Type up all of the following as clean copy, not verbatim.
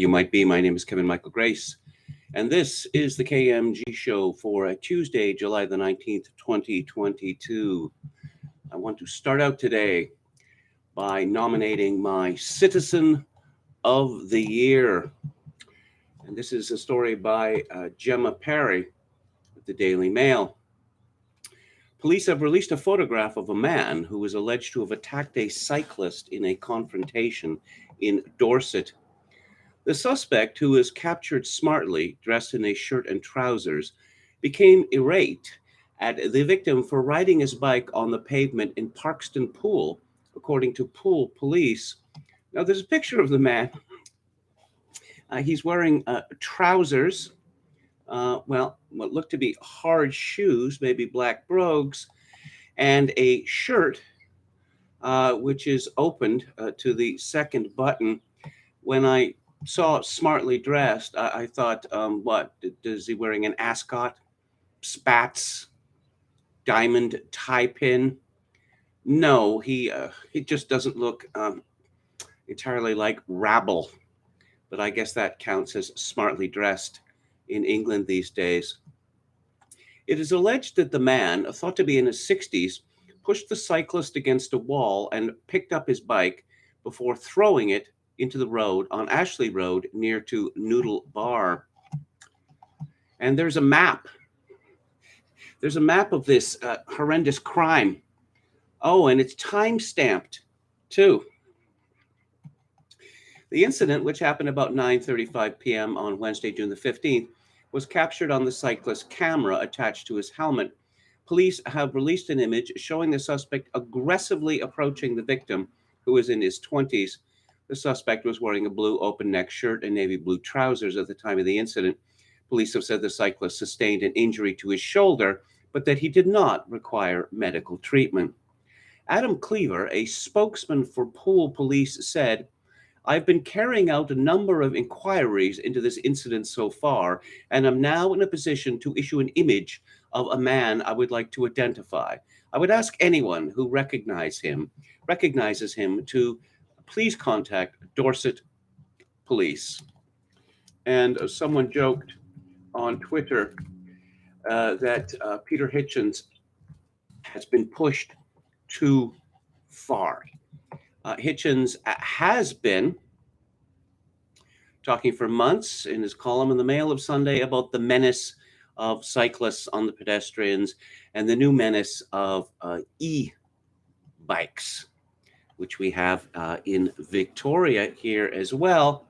you might be. My name is Kevin Michael Grace, and this is the KMG show for Tuesday, July the 19th, 2022. I want to start out today by nominating my Citizen of the Year. And this is a story by Gemma Perry of the Daily Mail. Police have released a photograph of a man who is alleged to have attacked a cyclist in a confrontation in Dorset. The suspect, who was captured smartly, dressed in a shirt and trousers, became irate at the victim for riding his bike on the pavement in Parkston Pool, according to Pool police. Now, there's a picture of the man. He's wearing trousers, what look to be hard shoes, maybe black brogues, and a shirt which is opened to the second button. When I saw smartly dressed, I thought, is he wearing an ascot, spats, diamond tie pin? No, he just doesn't look entirely like rabble, but I guess that counts as smartly dressed in England these days. It is alleged that the man, thought to be in his 60s, pushed the cyclist against a wall and picked up his bike before throwing it into the road on Ashley Road near to Noodle Bar. And there's a map. There's a map of this horrendous crime. Oh, and it's time-stamped, too. The incident, which happened about 9:35 p.m. on Wednesday, June the 15th, was captured on the cyclist's camera attached to his helmet. Police have released an image showing the suspect aggressively approaching the victim, who is in his 20s. The suspect was wearing a blue open-neck shirt and navy blue trousers at the time of the incident. Police have said the cyclist sustained an injury to his shoulder, but that he did not require medical treatment. Adam Cleaver, a spokesman for Pool Police, said, "I've been carrying out a number of inquiries into this incident so far, and I'm now in a position to issue an image of a man I would like to identify. I would ask anyone who recognizes him to please contact Dorset Police." And someone joked on Twitter that Peter Hitchens has been pushed too far. Hitchens has been talking for months in his column in the Mail of Sunday about the menace of cyclists on the pedestrians and the new menace of e-bikes, which we have in Victoria here as well.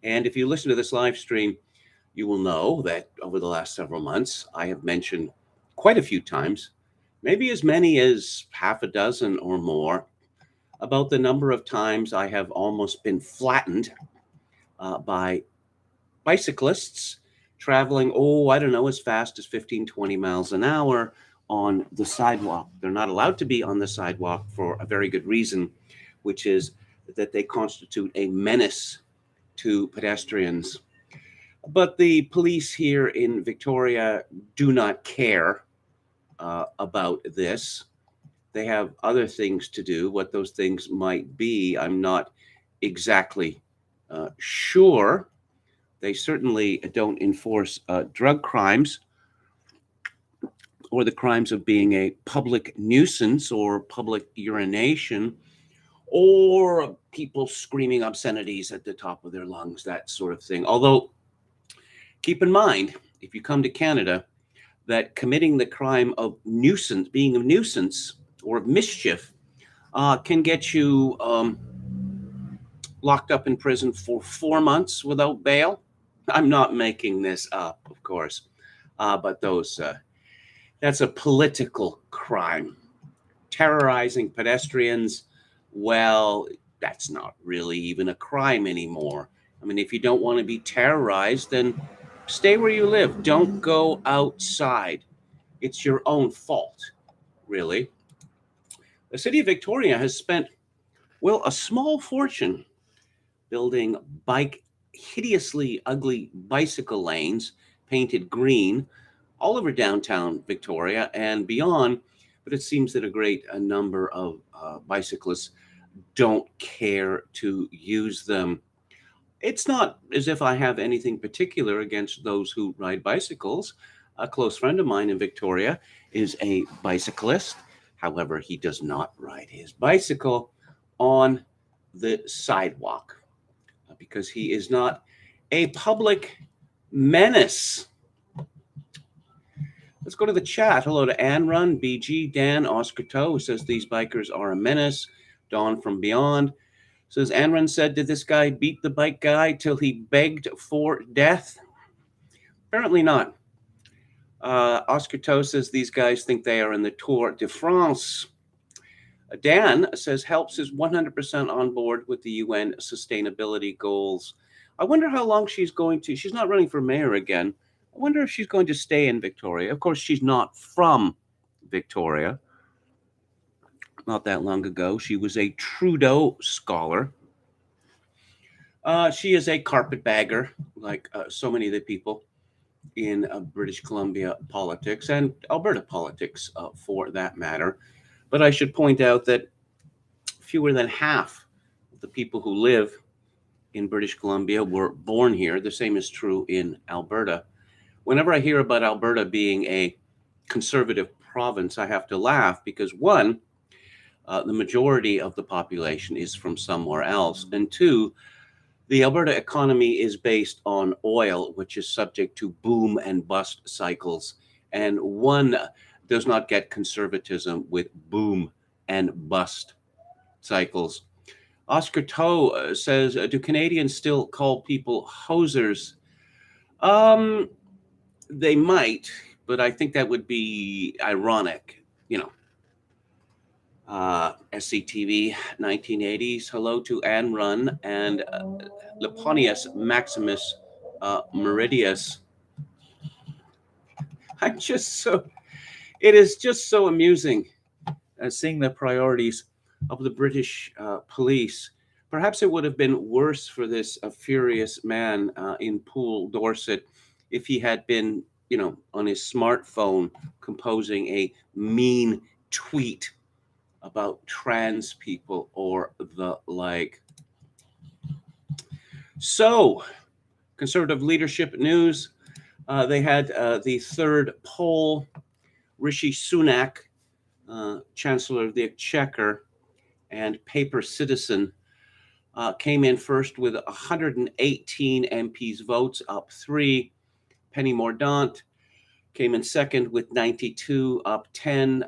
And if you listen to this live stream, you will know that over the last several months, I have mentioned quite a few times, maybe as many as half a dozen or more, about the number of times I have almost been flattened by bicyclists traveling, as fast as 15, 20 miles an hour on the sidewalk. They're not allowed to be on the sidewalk for a very good reason, which is that they constitute a menace to pedestrians. But the police here in Victoria do not care about this. They have other things to do. What those things might be, I'm not exactly sure. They certainly don't enforce drug crimes or the crimes of being a public nuisance or public urination or people screaming obscenities at the top of their lungs, that sort of thing. Although, keep in mind, if you come to Canada, that committing the crime of nuisance, being a nuisance or of mischief, can get you locked up in prison for 4 months without bail. I'm not making this up, of course, but that's a political crime. Terrorizing pedestrians, well, that's not really even a crime anymore. I mean, if you don't want to be terrorized, then stay where you live. Don't go outside. It's your own fault, really. The city of Victoria has spent, a small fortune building hideously ugly bicycle lanes painted green all over downtown Victoria and beyond. But it seems that a number of bicyclists don't care to use them. It's not as if I have anything particular against those who ride bicycles. A close friend of mine in Victoria is a bicyclist. However, he does not ride his bicycle on the sidewalk because he is not a public menace. Let's go to the chat. Hello to Ann Run, BG, Dan, Oscar Toe, who says these bikers are a menace. Dawn from Beyond says Anran said, did this guy beat the bike guy till he begged for death? Apparently not. Oscar Toe says these guys think they are in the Tour de France. Dan says Helps is 100% on board with the UN sustainability goals. I wonder how long she's not running for mayor again. I wonder if she's going to stay in Victoria. Of course, she's not from Victoria. Not that long ago, she was a Trudeau scholar. She is a carpetbagger, like so many of the people in British Columbia politics and Alberta politics, for that matter. But I should point out that fewer than half of the people who live in British Columbia were born here. The same is true in Alberta. Whenever I hear about Alberta being a conservative province, I have to laugh because one, the majority of the population is from somewhere else, and two, the Alberta economy is based on oil, which is subject to boom and bust cycles, and one does not get conservatism with boom and bust cycles. Oscar Toe says, do Canadians still call people hosers? They might, but I think that would be ironic, SCTV 1980s. Hello to Anne Run and Leponius Maximus Meridius. It is just so amusing seeing the priorities of the British police. Perhaps it would have been worse for this furious man in Poole, Dorset, if he had been, on his smartphone composing a mean tweet about trans people or the like. So, Conservative leadership news. They had the third poll. Rishi Sunak, Chancellor of the Exchequer and paper citizen, came in first with 118 MPs votes, up 3. Penny Mordaunt came in second with 92, up 10.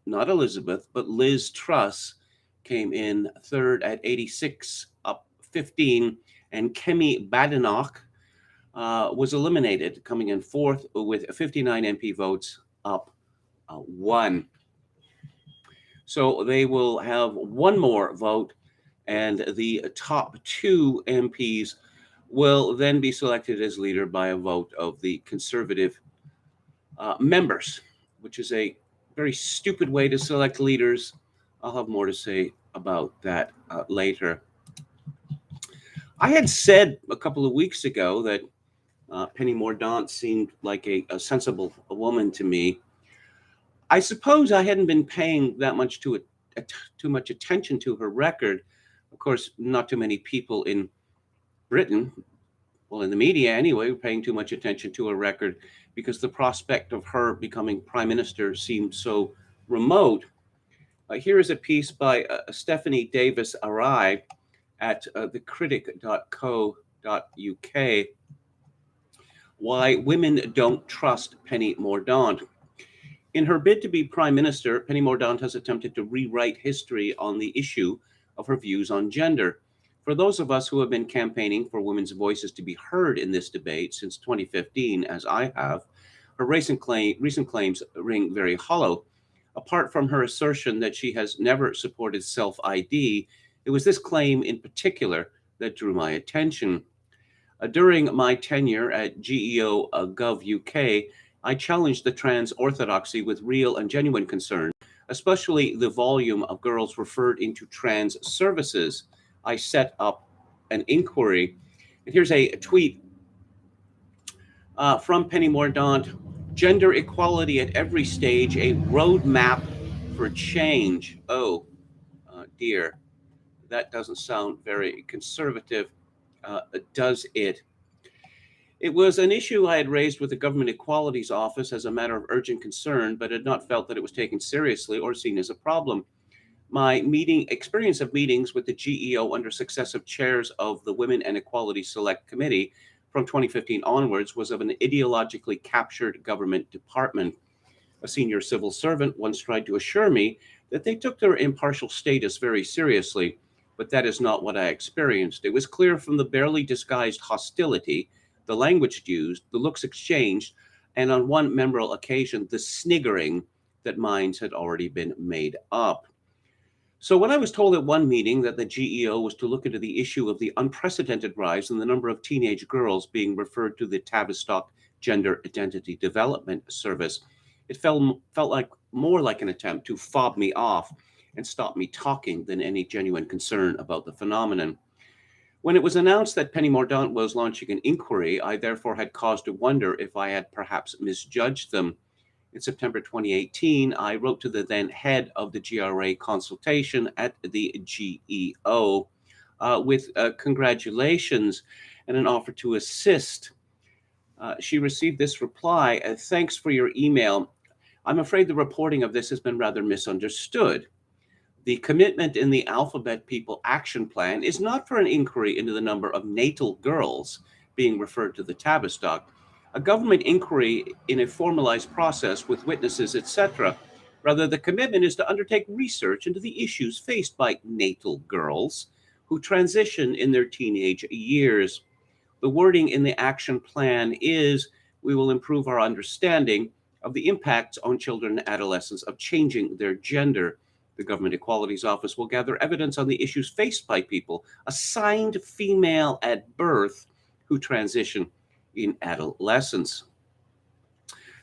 Not Elizabeth, but Liz Truss came in third at 86, up 15. And Kemi Badenoch was eliminated, coming in fourth with 59 MP votes, up 1. So they will have one more vote, and the top 2 MPs will then be selected as leader by a vote of the Conservative members, which is a very stupid way to select leaders. I'll have more to say about that later. I had said a couple of weeks ago that Penny Mordaunt seemed like a sensible woman to me. I suppose I hadn't been paying that much too much attention to her record. Of course, not too many people in Britain, well, in the media anyway, were paying too much attention to her record because the prospect of her becoming prime minister seemed so remote. Here is a piece by Stephanie Davis Arai at thecritic.co.uk. Why Women Don't Trust Penny Mordaunt. In her bid to be prime minister, Penny Mordaunt has attempted to rewrite history on the issue of her views on gender. For those of us who have been campaigning for women's voices to be heard in this debate since 2015, as I have, her recent claims ring very hollow. Apart from her assertion that she has never supported self-ID, it was this claim in particular that drew my attention. During my tenure at GEO Gov UK, I challenged the trans orthodoxy with real and genuine concern, especially the volume of girls referred into trans services. I set up an inquiry. And here's a tweet from Penny Mordaunt. Gender equality at every stage, a roadmap for change. Oh, dear. That doesn't sound very conservative. does it? It was an issue I had raised with the Government Equalities Office as a matter of urgent concern, but had not felt that it was taken seriously or seen as a problem. My experience of meetings with the GEO under successive chairs of the Women and Equality Select Committee from 2015 onwards was of an ideologically captured government department. A senior civil servant once tried to assure me that they took their impartial status very seriously, but that is not what I experienced. It was clear from the barely disguised hostility, the language used, the looks exchanged, and on one memorable occasion, the sniggering that minds had already been made up. So when I was told at one meeting that the GEO was to look into the issue of the unprecedented rise in the number of teenage girls being referred to the Tavistock Gender Identity Development Service, it felt like more like an attempt to fob me off and stop me talking than any genuine concern about the phenomenon. When it was announced that Penny Mordaunt was launching an inquiry, I therefore had cause to wonder if I had perhaps misjudged them. In September 2018, I wrote to the then head of the GRA consultation at the GEO with congratulations and an offer to assist. She received this reply: thanks for your email. I'm afraid the reporting of this has been rather misunderstood. The commitment in the Alphabet People Action Plan is not for an inquiry into the number of natal girls being referred to the Tavistock, a government inquiry in a formalized process with witnesses, etc. Rather, the commitment is to undertake research into the issues faced by natal girls who transition in their teenage years. The wording in the action plan is, we will improve our understanding of the impacts on children and adolescents of changing their gender. The Government Equalities Office will gather evidence on the issues faced by people assigned female at birth who transition in adolescence.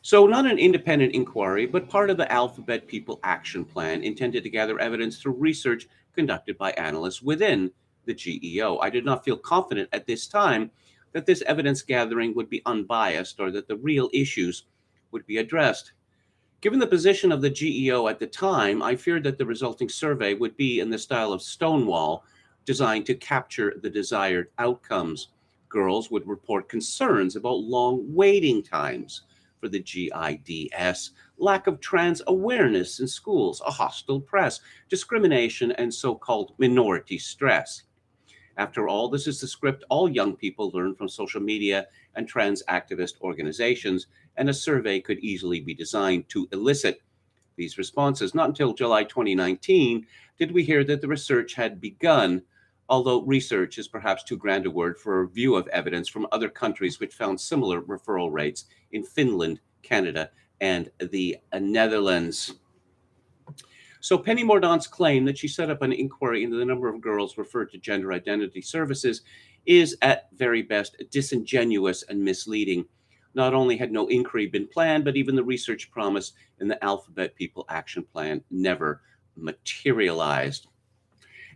So not an independent inquiry, but part of the Alphabet People Action Plan intended to gather evidence through research conducted by analysts within the GEO. I did not feel confident at this time that this evidence gathering would be unbiased or that the real issues would be addressed. Given the position of the GEO at the time, I feared that the resulting survey would be in the style of Stonewall, designed to capture the desired outcomes. Girls would report concerns about long waiting times for the GIDS, lack of trans awareness in schools, a hostile press, discrimination, and so-called minority stress. After all, this is the script all young people learn from social media and trans activist organizations, and a survey could easily be designed to elicit these responses. Not until July 2019 did we hear that the research had begun, although research is perhaps too grand a word for a review of evidence from other countries which found similar referral rates in Finland, Canada, and the Netherlands. So Penny Mordaunt's claim that she set up an inquiry into the number of girls referred to gender identity services is at very best disingenuous and misleading. Not only had no inquiry been planned, but even the research promised in the Alphabet People Action Plan never materialized.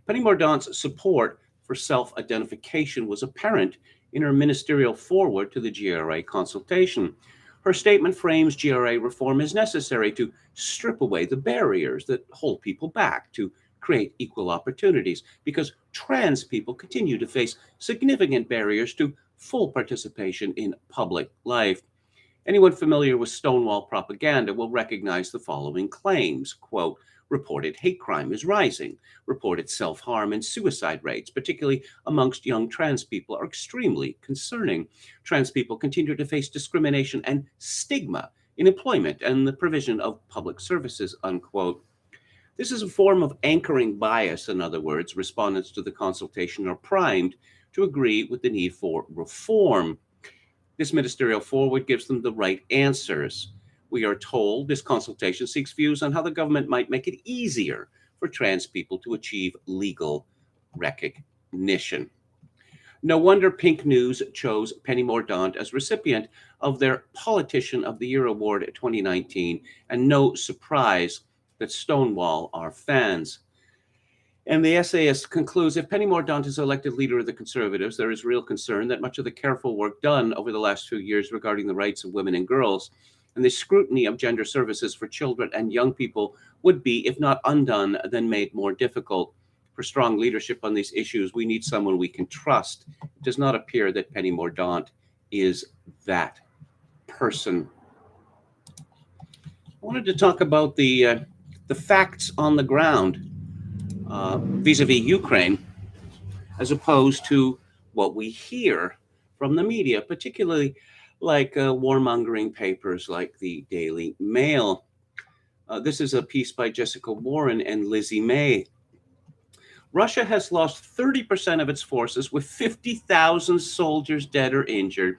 Penny Mordaunt's support for self-identification was apparent in her ministerial foreword to the GRA consultation. Her statement frames GRA reform as necessary to strip away the barriers that hold people back, to create equal opportunities, because trans people continue to face significant barriers to full participation in public life. Anyone familiar with Stonewall propaganda will recognize the following claims. Quote, reported hate crime is rising. Reported self-harm and suicide rates, particularly amongst young trans people, are extremely concerning. Trans people continue to face discrimination and stigma in employment and the provision of public services, unquote. This is a form of anchoring bias. In other words, respondents to the consultation are primed to agree with the need for reform. This ministerial foreword gives them the right answers. We are told this consultation seeks views on how the government might make it easier for trans people to achieve legal recognition. No wonder Pink News chose Penny Mordaunt as recipient of their Politician of the Year Award 2019, and no surprise that Stonewall are fans. And the essayist concludes, if Penny Mordaunt is elected leader of the Conservatives, there is real concern that much of the careful work done over the last few years regarding the rights of women and girls and the scrutiny of gender services for children and young people would be, if not undone, then made more difficult. for strong leadership on these issues, we need someone we can trust. It does not appear that Penny Mordaunt is that person. I wanted to talk about the facts on the ground vis-a-vis Ukraine, as opposed to what we hear from the media, particularly like warmongering papers like the Daily Mail. This is a piece by Jessica Warren and Lizzie May. Russia has lost 30% of its forces, with 50,000 soldiers dead or injured,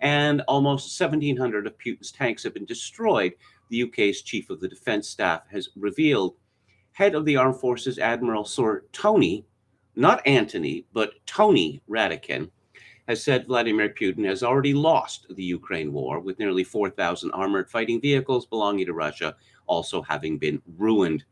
and almost 1,700 of Putin's tanks have been destroyed, the UK's chief of the defense staff has revealed. Head of the armed forces, Admiral Sir Tony, not Anthony, but Tony Radakin, has said Vladimir Putin has already lost the Ukraine war, with nearly 4,000 armored fighting vehicles belonging to Russia also having been ruined.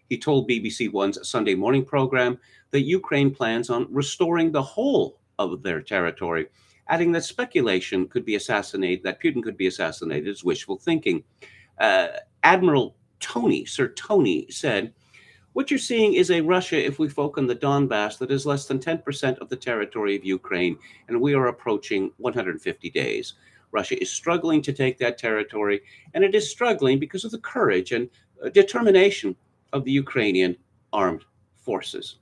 He told BBC One's Sunday morning program that Ukraine plans on restoring the whole of their territory, adding that speculation could be assassinated, that Putin could be assassinated, is wishful thinking. Admiral Tony, Sir Tony, said, "What you're seeing is a Russia, if we focus on the Donbass, that is less than 10% of the territory of Ukraine, and we are approaching 150 days. Russia is struggling to take that territory, and it is struggling because of the courage and determination of the Ukrainian armed forces."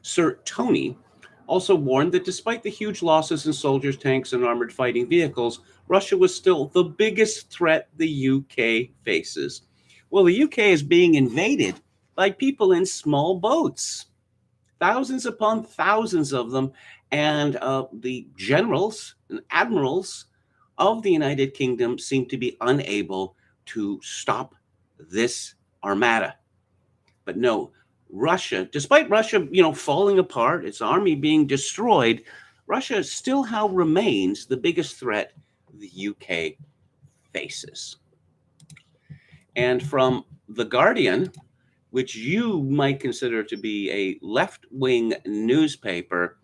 Sir Tony also warned that despite the huge losses in soldiers, tanks, and armored fighting vehicles, Russia was still the biggest threat the UK faces. Well, the UK is being invaded by people in small boats, thousands upon thousands of them, and the generals and admirals of the United Kingdom seem to be unable to stop this armada. But no, Russia, despite Russia, falling apart, its army being destroyed, Russia still remains the biggest threat the UK faces. And from The Guardian, which you might consider to be a left-wing newspaper,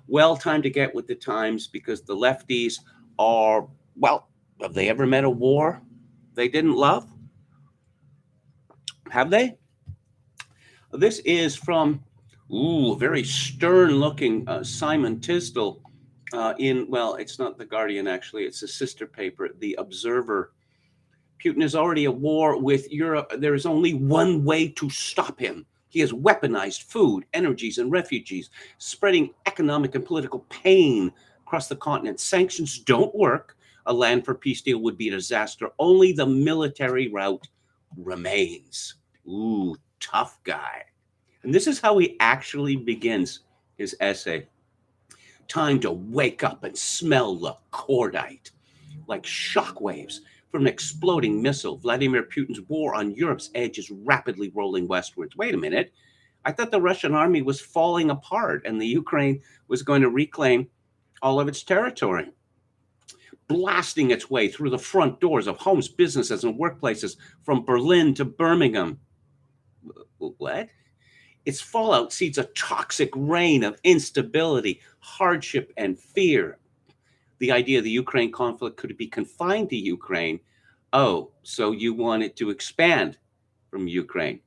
well, time to get with the times, because the lefties are, well, have they ever met a war they didn't love? Have they? This is from, very stern-looking Simon Tisdall it's not The Guardian, actually. It's a sister paper, The Observer. Putin is already at war with Europe. There is only one way to stop him. He has weaponized food, energies, and refugees, spreading economic and political pain across the continent. Sanctions don't work. A land for peace deal would be a disaster. Only the military route remains. Ooh, tough guy. And this is how he actually begins his essay. Time to wake up and smell the cordite. Like shockwaves from an exploding missile, Vladimir Putin's war on Europe's edge is rapidly rolling westwards. Wait a minute. I thought the Russian army was falling apart and the Ukraine was going to reclaim all of its territory. Blasting its way through the front doors of homes, businesses, and workplaces from Berlin to Birmingham. What? Its fallout seeds a toxic rain of instability, hardship, and fear. The idea the Ukraine conflict could be confined to Ukraine. Oh, so you want it to expand from Ukraine.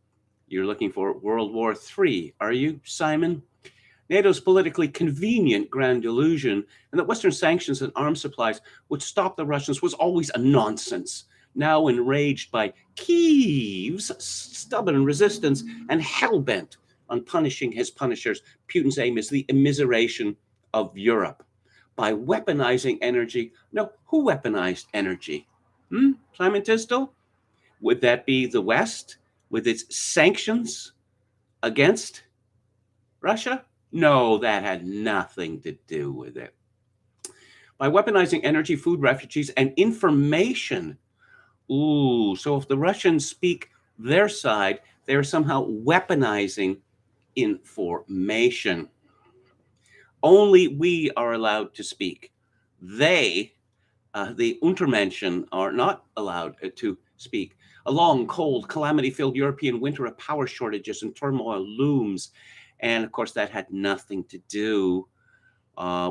You're looking for World War III, are you, Simon? NATO's politically convenient grand delusion, and that Western sanctions and arms supplies would stop the Russians, was always a nonsense. Now enraged by Kyiv's stubborn resistance and hell-bent on punishing his punishers, Putin's aim is the immiseration of Europe by weaponizing energy. No, who weaponized energy? Simon Tisdall? Would that be the West with its sanctions against Russia? No, that had nothing to do with it. By weaponizing energy, food, refugees, and information. Ooh, so if the Russians speak their side, they're somehow weaponizing information. Only we are allowed to speak. They, the Untermenschen, are not allowed to speak. A long, cold, calamity-filled European winter of power shortages and turmoil looms. And of course, that had nothing to do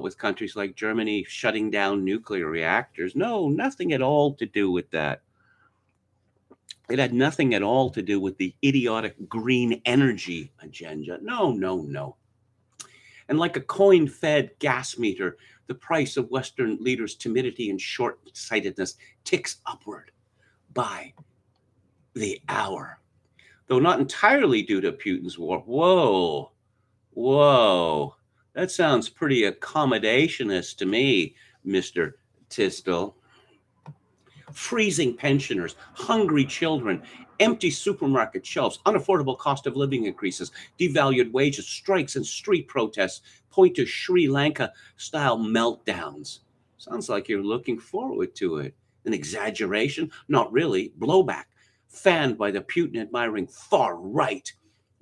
with countries like Germany shutting down nuclear reactors. No, nothing at all to do with that. It had nothing at all to do with the idiotic green energy agenda. No, no, no. And like a coin-fed gas meter, the price of Western leaders' timidity and short-sightedness ticks upward by the hour. Though not entirely due to Putin's war. Whoa, whoa. That sounds pretty accommodationist to me, Mr. Tisdall. Freezing pensioners, hungry children, empty supermarket shelves, unaffordable cost of living increases, devalued wages, strikes, and street protests point to Sri Lanka style meltdowns. Sounds like you're looking forward to it. An exaggeration? Not really. Blowback, fanned by the Putin admiring far right,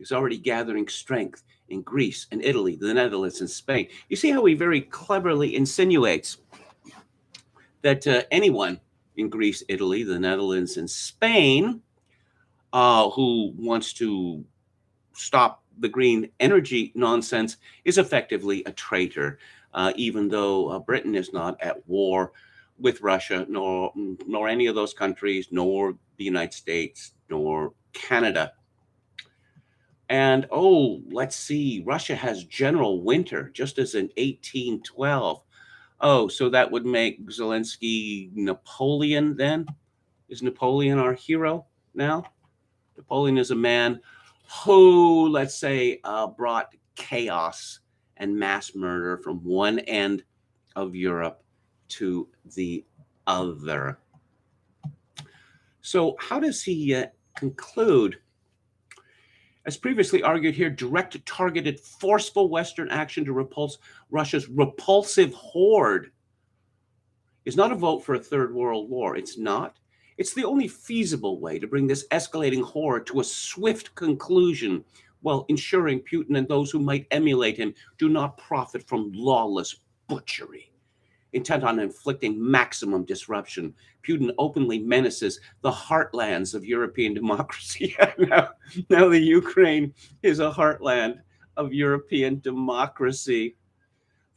is already gathering strength in Greece and Italy, the Netherlands, and Spain. You see how he very cleverly insinuates that anyone in Greece, Italy, the Netherlands, and Spain, who wants to stop the green energy nonsense is effectively a traitor, even though Britain is not at war with Russia, nor any of those countries, nor the United States, nor Canada. And let's see, Russia has General Winter, just as in 1812. Oh, so that would make Zelensky Napoleon then? Is Napoleon our hero now? Napoleon is a man who, let's say, brought chaos and mass murder from one end of Europe to the other. So how does he conclude? As previously argued here, direct, targeted, forceful Western action to repulse Russia's repulsive horde is not a vote for a third world war. It's not. It's the only feasible way to bring this escalating horde to a swift conclusion while ensuring Putin and those who might emulate him do not profit from lawless butchery. Intent on inflicting maximum disruption, Putin openly menaces the heartlands of European democracy. now the Ukraine is a heartland of European democracy.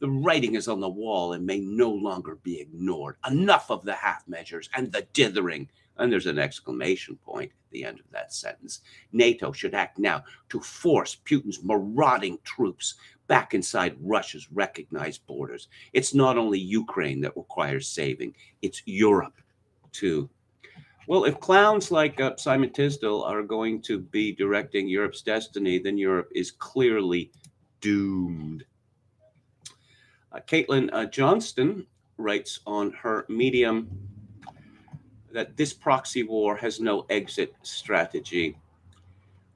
The writing is on the wall and may no longer be ignored. Enough of the half measures and the dithering. And there's an exclamation point at the end of that sentence. NATO should act now to force Putin's marauding troops back inside Russia's recognized borders. It's not only Ukraine that requires saving, it's Europe too. Well, if clowns like Simon Tisdall are going to be directing Europe's destiny, then Europe is clearly doomed. Caitlin Johnston writes on her Medium that this proxy war has no exit strategy.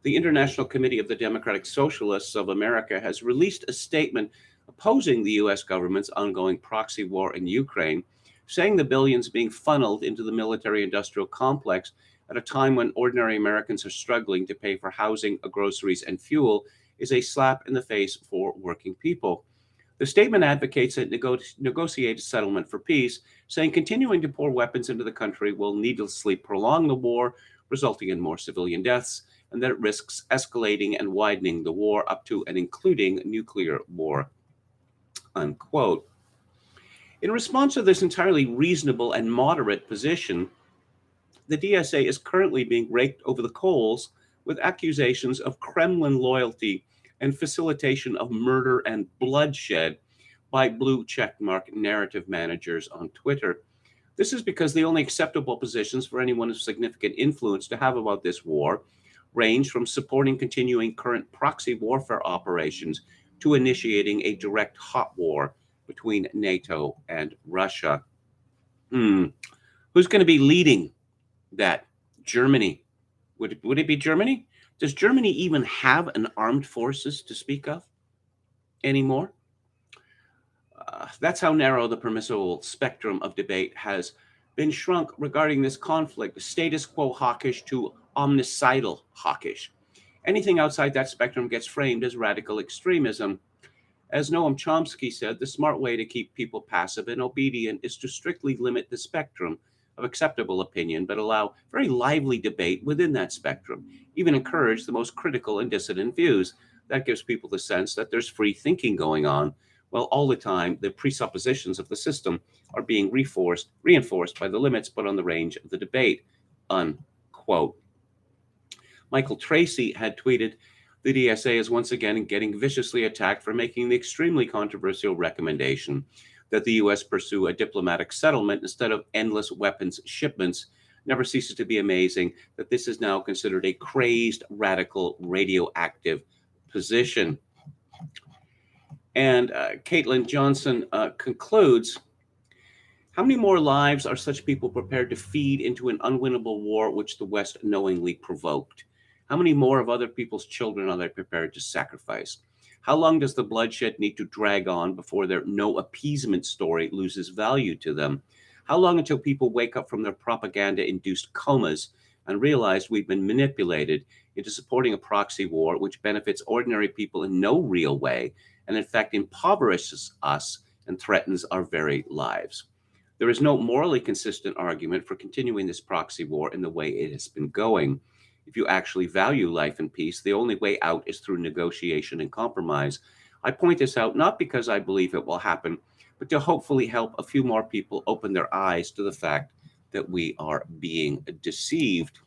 The International Committee of the Democratic Socialists of America has released a statement opposing the U.S. government's ongoing proxy war in Ukraine, saying the billions being funneled into the military-industrial complex at a time when ordinary Americans are struggling to pay for housing, groceries, and fuel is a slap in the face for working people. The statement advocates a negotiated settlement for peace, saying continuing to pour weapons into the country will needlessly prolong the war, resulting in more civilian deaths, and that it risks escalating and widening the war up to and including nuclear war, unquote. In response to this entirely reasonable and moderate position, the DSA is currently being raked over the coals with accusations of Kremlin loyalty and facilitation of murder and bloodshed by blue checkmark narrative managers on Twitter. This is because the only acceptable positions for anyone of significant influence to have about this war range from supporting continuing current proxy warfare operations to initiating a direct hot war between NATO and Russia. Who's going to be leading that? Germany. Would it be Germany? Does Germany even have an armed forces to speak of anymore? That's how narrow the permissible spectrum of debate has been shrunk regarding this conflict, status quo hawkish to omnicidal hawkish. Anything outside that spectrum gets framed as radical extremism. As Noam Chomsky said, the smart way to keep people passive and obedient is to strictly limit the spectrum of acceptable opinion, but allow very lively debate within that spectrum, even encourage the most critical and dissident views. That gives people the sense that there's free thinking going on, while all the time the presuppositions of the system are being reinforced by the limits put on the range of the debate, unquote. Michael Tracy had tweeted, the DSA is once again getting viciously attacked for making the extremely controversial recommendation that the U.S. pursue a diplomatic settlement instead of endless weapons shipments. Never ceases to be amazing that this is now considered a crazed, radical, radioactive position. And Caitlin Johnson concludes, how many more lives are such people prepared to feed into an unwinnable war which the West knowingly provoked? How many more of other people's children are they prepared to sacrifice? How long does the bloodshed need to drag on before their no appeasement story loses value to them? How long until people wake up from their propaganda-induced comas and realize we've been manipulated into supporting a proxy war which benefits ordinary people in no real way and in fact impoverishes us and threatens our very lives? There is no morally consistent argument for continuing this proxy war in the way it has been going. If you actually value life and peace, the only way out is through negotiation and compromise. I point this out not because I believe it will happen, but to hopefully help a few more people open their eyes to the fact that we are being deceived.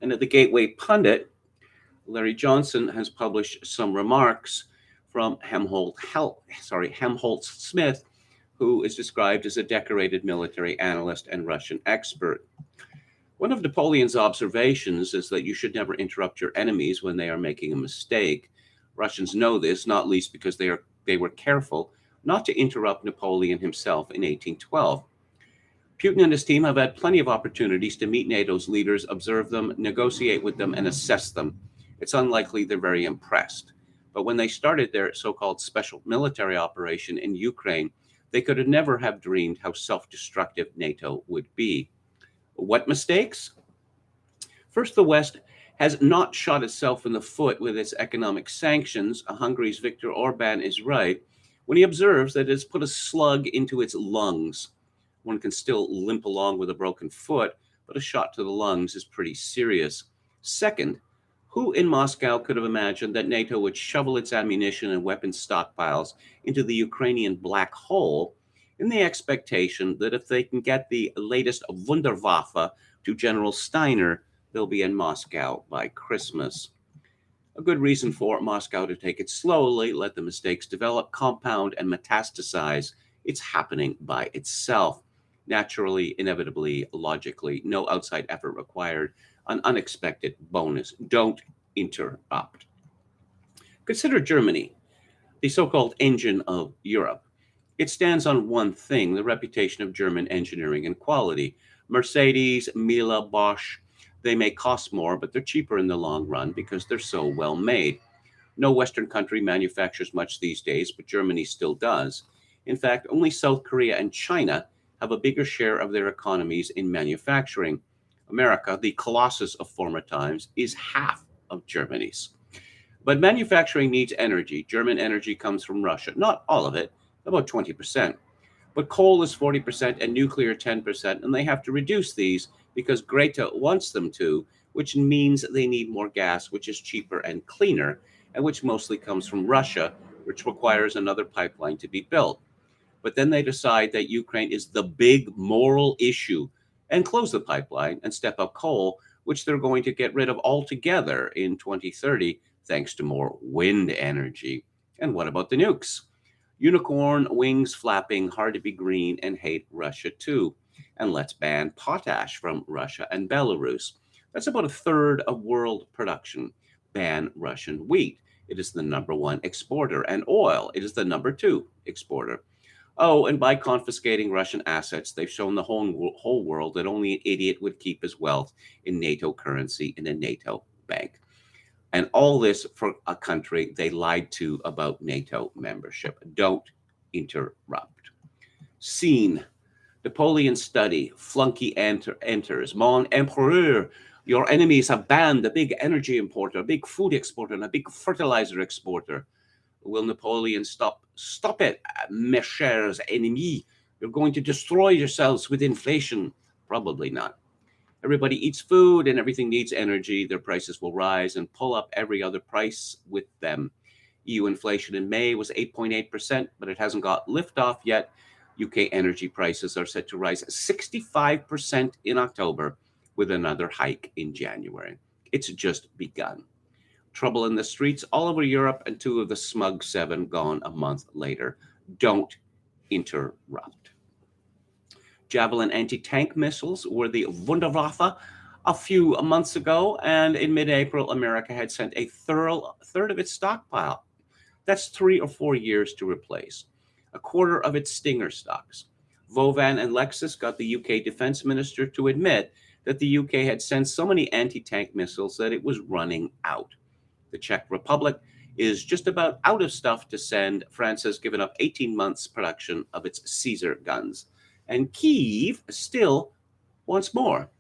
And at the Gateway Pundit, Larry Johnson has published some remarks from Helmholtz Smith, who is described as a decorated military analyst and Russian expert. One of Napoleon's observations is that you should never interrupt your enemies when they are making a mistake. Russians know this, not least because they were careful not to interrupt Napoleon himself in 1812. Putin and his team have had plenty of opportunities to meet NATO's leaders, observe them, negotiate with them, and assess them. It's unlikely they're very impressed. But when they started their so-called special military operation in Ukraine, they could have never have dreamed how self-destructive NATO would be. What mistakes? First, the West has not shot itself in the foot with its economic sanctions. Hungary's Viktor Orban is right when he observes that it's put a slug into its lungs. One can still limp along with a broken foot, but a shot to the lungs is pretty serious. Second, who in Moscow could have imagined that NATO would shovel its ammunition and weapons stockpiles into the Ukrainian black hole in the expectation that if they can get the latest Wunderwaffe to General Steiner, they'll be in Moscow by Christmas? A good reason for Moscow to take it slowly, let the mistakes develop, compound, and metastasize. It's happening by itself. Naturally, inevitably, logically, no outside effort required, an unexpected bonus. Don't interrupt. Consider Germany, the so-called engine of Europe. It stands on one thing, the reputation of German engineering and quality. Mercedes, Miele, Bosch, they may cost more, but they're cheaper in the long run because they're so well made. No Western country manufactures much these days, but Germany still does. In fact, only South Korea and China have a bigger share of their economies in manufacturing. America, the colossus of former times, is half of Germany's. But manufacturing needs energy. German energy comes from Russia. Not all of it, about 20%. But coal is 40% and nuclear 10%, and they have to reduce these because Greta wants them to, which means they need more gas, which is cheaper and cleaner, and which mostly comes from Russia, which requires another pipeline to be built. But then they decide that Ukraine is the big moral issue and close the pipeline and step up coal, which they're going to get rid of altogether in 2030, thanks to more wind energy. And what about the nukes? Unicorn, wings flapping, hard to be green, and hate Russia too. And let's ban potash from Russia and Belarus. That's about a third of world production. Ban Russian wheat. It is the #1 exporter. And oil, it is the #2 exporter. Oh, and by confiscating Russian assets, they've shown the whole world that only an idiot would keep his wealth in NATO currency in a NATO bank. And all this for a country they lied to about NATO membership. Don't interrupt. Scene. Napoleon's study. Flunky enters. Mon empereur, your enemies have banned a big energy importer, a big food exporter, and a big fertilizer exporter. Will Napoleon stop? Stop it, mes chers ennemis. You're going to destroy yourselves with inflation. Probably not. Everybody eats food and everything needs energy. Their prices will rise and pull up every other price with them. EU inflation in May was 8.8%, but it hasn't got liftoff yet. UK energy prices are set to rise 65% in October with another hike in January. It's just begun. Trouble in the streets all over Europe, and two of the smug seven gone a month later. Don't interrupt. Javelin anti-tank missiles were the Wunderwaffe a few months ago, and in mid-April, America had sent a third of its stockpile. That's 3 or 4 years to replace. A quarter of its Stinger stocks. Vovan and Lexus got the UK defense minister to admit that the UK had sent so many anti-tank missiles that it was running out. The Czech Republic is just about out of stuff to send. France has given up 18 months production of its Caesar guns. And Kyiv still wants more.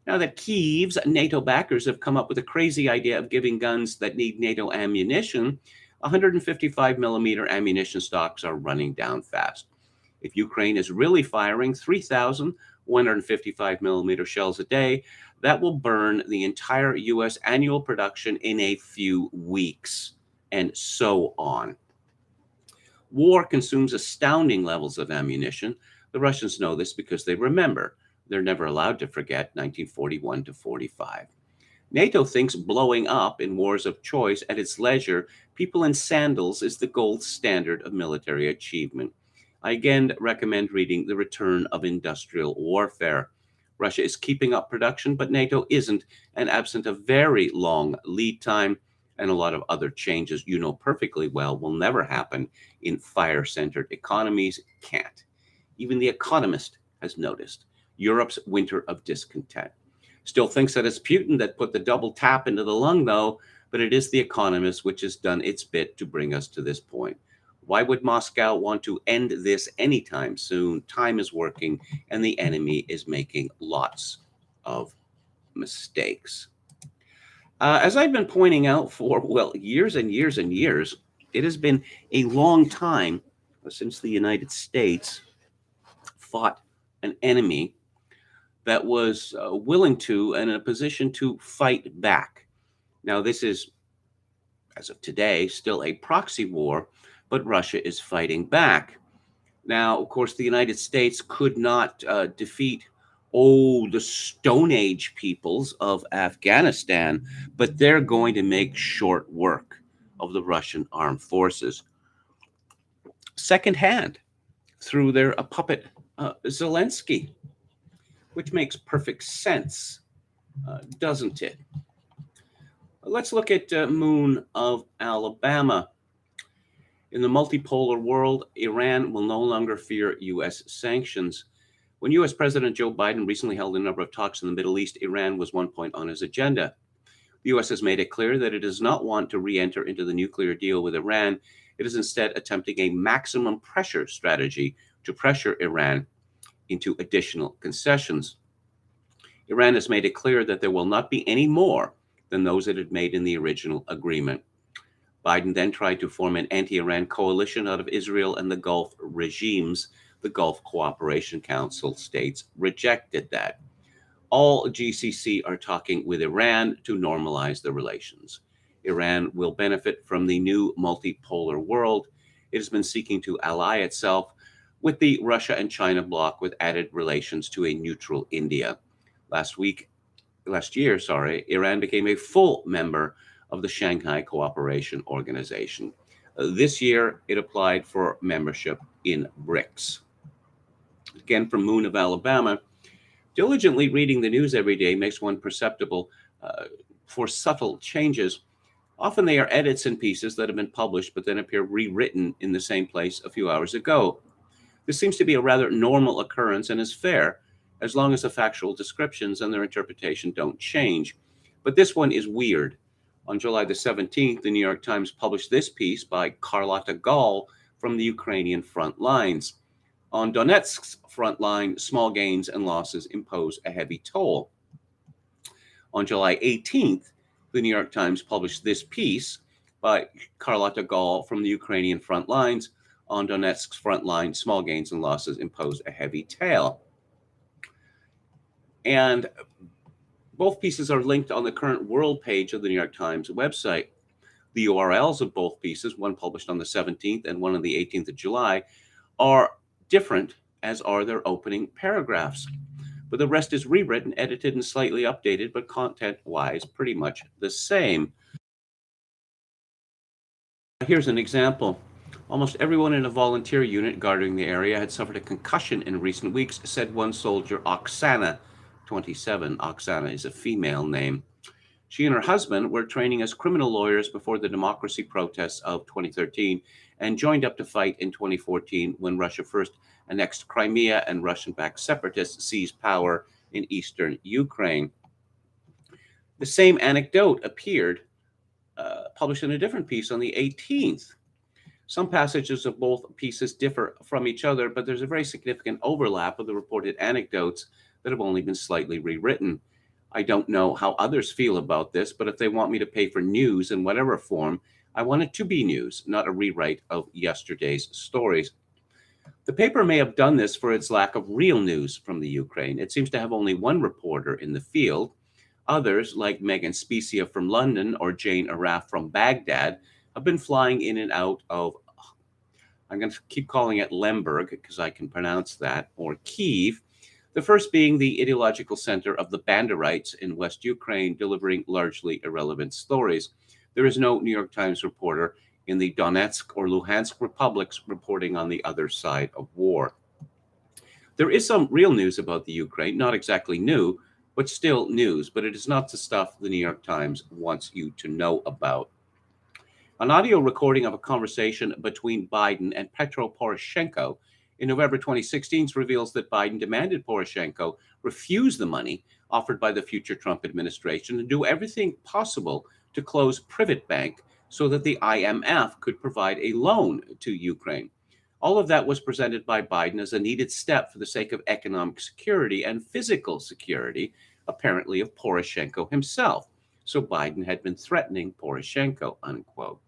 Now that Kyiv's NATO backers have come up with a crazy idea of giving guns that need NATO ammunition, 155 millimeter ammunition stocks are running down fast. If Ukraine is really firing 3,155 millimeter shells a day, that will burn the entire U.S. annual production in a few weeks, and so on. War consumes astounding levels of ammunition. The Russians know this because they remember. They're never allowed to forget 1941 to 45. NATO thinks blowing up in wars of choice at its leisure, people in sandals, is the gold standard of military achievement. I again recommend reading The Return of Industrial Warfare. Russia is keeping up production, but NATO isn't, and absent a very long lead time and a lot of other changes you know perfectly well will never happen in fire-centered economies, can't. Even The Economist has noticed Europe's winter of discontent. Still thinks that it's Putin that put the double tap into the lung, though, but it is The Economist which has done its bit to bring us to this point. Why would Moscow want to end this anytime soon? Time is working, and the enemy is making lots of mistakes. As I've been pointing out for, well, years and years and years, it has been a long time since the United States fought an enemy that was willing to and in a position to fight back. Now, this is, as of today, still a proxy war, but Russia is fighting back. Now, of course, the United States could not defeat, the Stone Age peoples of Afghanistan, but they're going to make short work of the Russian armed forces secondhand through their puppet Zelensky, which makes perfect sense, doesn't it? Let's look at Moon of Alabama. In the multipolar world, Iran will no longer fear U.S. sanctions. When U.S. President Joe Biden recently held a number of talks in the Middle East, Iran was one point on his agenda. The U.S. has made it clear that it does not want to re-enter into the nuclear deal with Iran. It is instead attempting a maximum pressure strategy to pressure Iran into additional concessions. Iran has made it clear that there will not be any more than those it had made in the original agreement. Biden then tried to form an anti-Iran coalition out of Israel and the Gulf regimes. The Gulf Cooperation Council states rejected that. All GCC are talking with Iran to normalize the relations. Iran will benefit from the new multipolar world. It has been seeking to ally itself with the Russia and China bloc with added relations to a neutral India. Last year, Iran became a full member of the Shanghai Cooperation Organization. This year, it applied for membership in BRICS. Again, from Moon of Alabama, diligently reading the news every day makes one perceptible for subtle changes. Often they are edits and pieces that have been published but then appear rewritten in the same place a few hours ago. This seems to be a rather normal occurrence and is fair, as long as the factual descriptions and their interpretation don't change. But this one is weird. On July the 17th, the New York Times published this piece by Carlotta Gall from the Ukrainian front lines. On Donetsk's front line, small gains and losses impose a heavy toll. On July 18th, the New York Times published this piece by Carlotta Gall from the Ukrainian front lines. On Donetsk's front line, small gains and losses impose a heavy toll. And both pieces are linked on the current world page of the New York Times website. The URLs of both pieces, one published on the 17th and one on the 18th of July, are different, as are their opening paragraphs. but the rest is rewritten, edited, and slightly updated, but content-wise, pretty much the same. Here's an example. Almost everyone in a volunteer unit guarding the area had suffered a concussion in recent weeks, said one soldier, Oksana, 27. Oksana is a female name. She and her husband were training as criminal lawyers before the democracy protests of 2013 and joined up to fight in 2014 when Russia first annexed Crimea and Russian-backed separatists seized power in eastern Ukraine. The same anecdote appeared published in a different piece on the 18th. Some passages of both pieces differ from each other, but there's a very significant overlap of the reported anecdotes that have only been slightly rewritten. I don't know how others feel about this, but if they want me to pay for news in whatever form, I want it to be news, not a rewrite of yesterday's stories. The paper may have done this for its lack of real news from the Ukraine. It seems to have only one reporter in the field. Others, like Megan Specia from London or Jane Araf from Baghdad, have been flying in and out of, I'm going to keep calling it Lemberg because I can pronounce that, or Kyiv, the first being the ideological center of the Banderites in West Ukraine, delivering largely irrelevant stories. There is no New York Times reporter in the Donetsk or Luhansk republics reporting on the other side of war. There is some real news about the Ukraine, not exactly new, but still news, but it is not the stuff the New York Times wants you to know about. An audio recording of a conversation between Biden and Petro Poroshenko in November 2016 reveals that Biden demanded Poroshenko refuse the money offered by the future Trump administration and do everything possible to close PrivatBank so that the IMF could provide a loan to Ukraine. All of that was presented by Biden as a needed step for the sake of economic security and physical security, apparently of Poroshenko himself. So Biden had been threatening Poroshenko, unquote.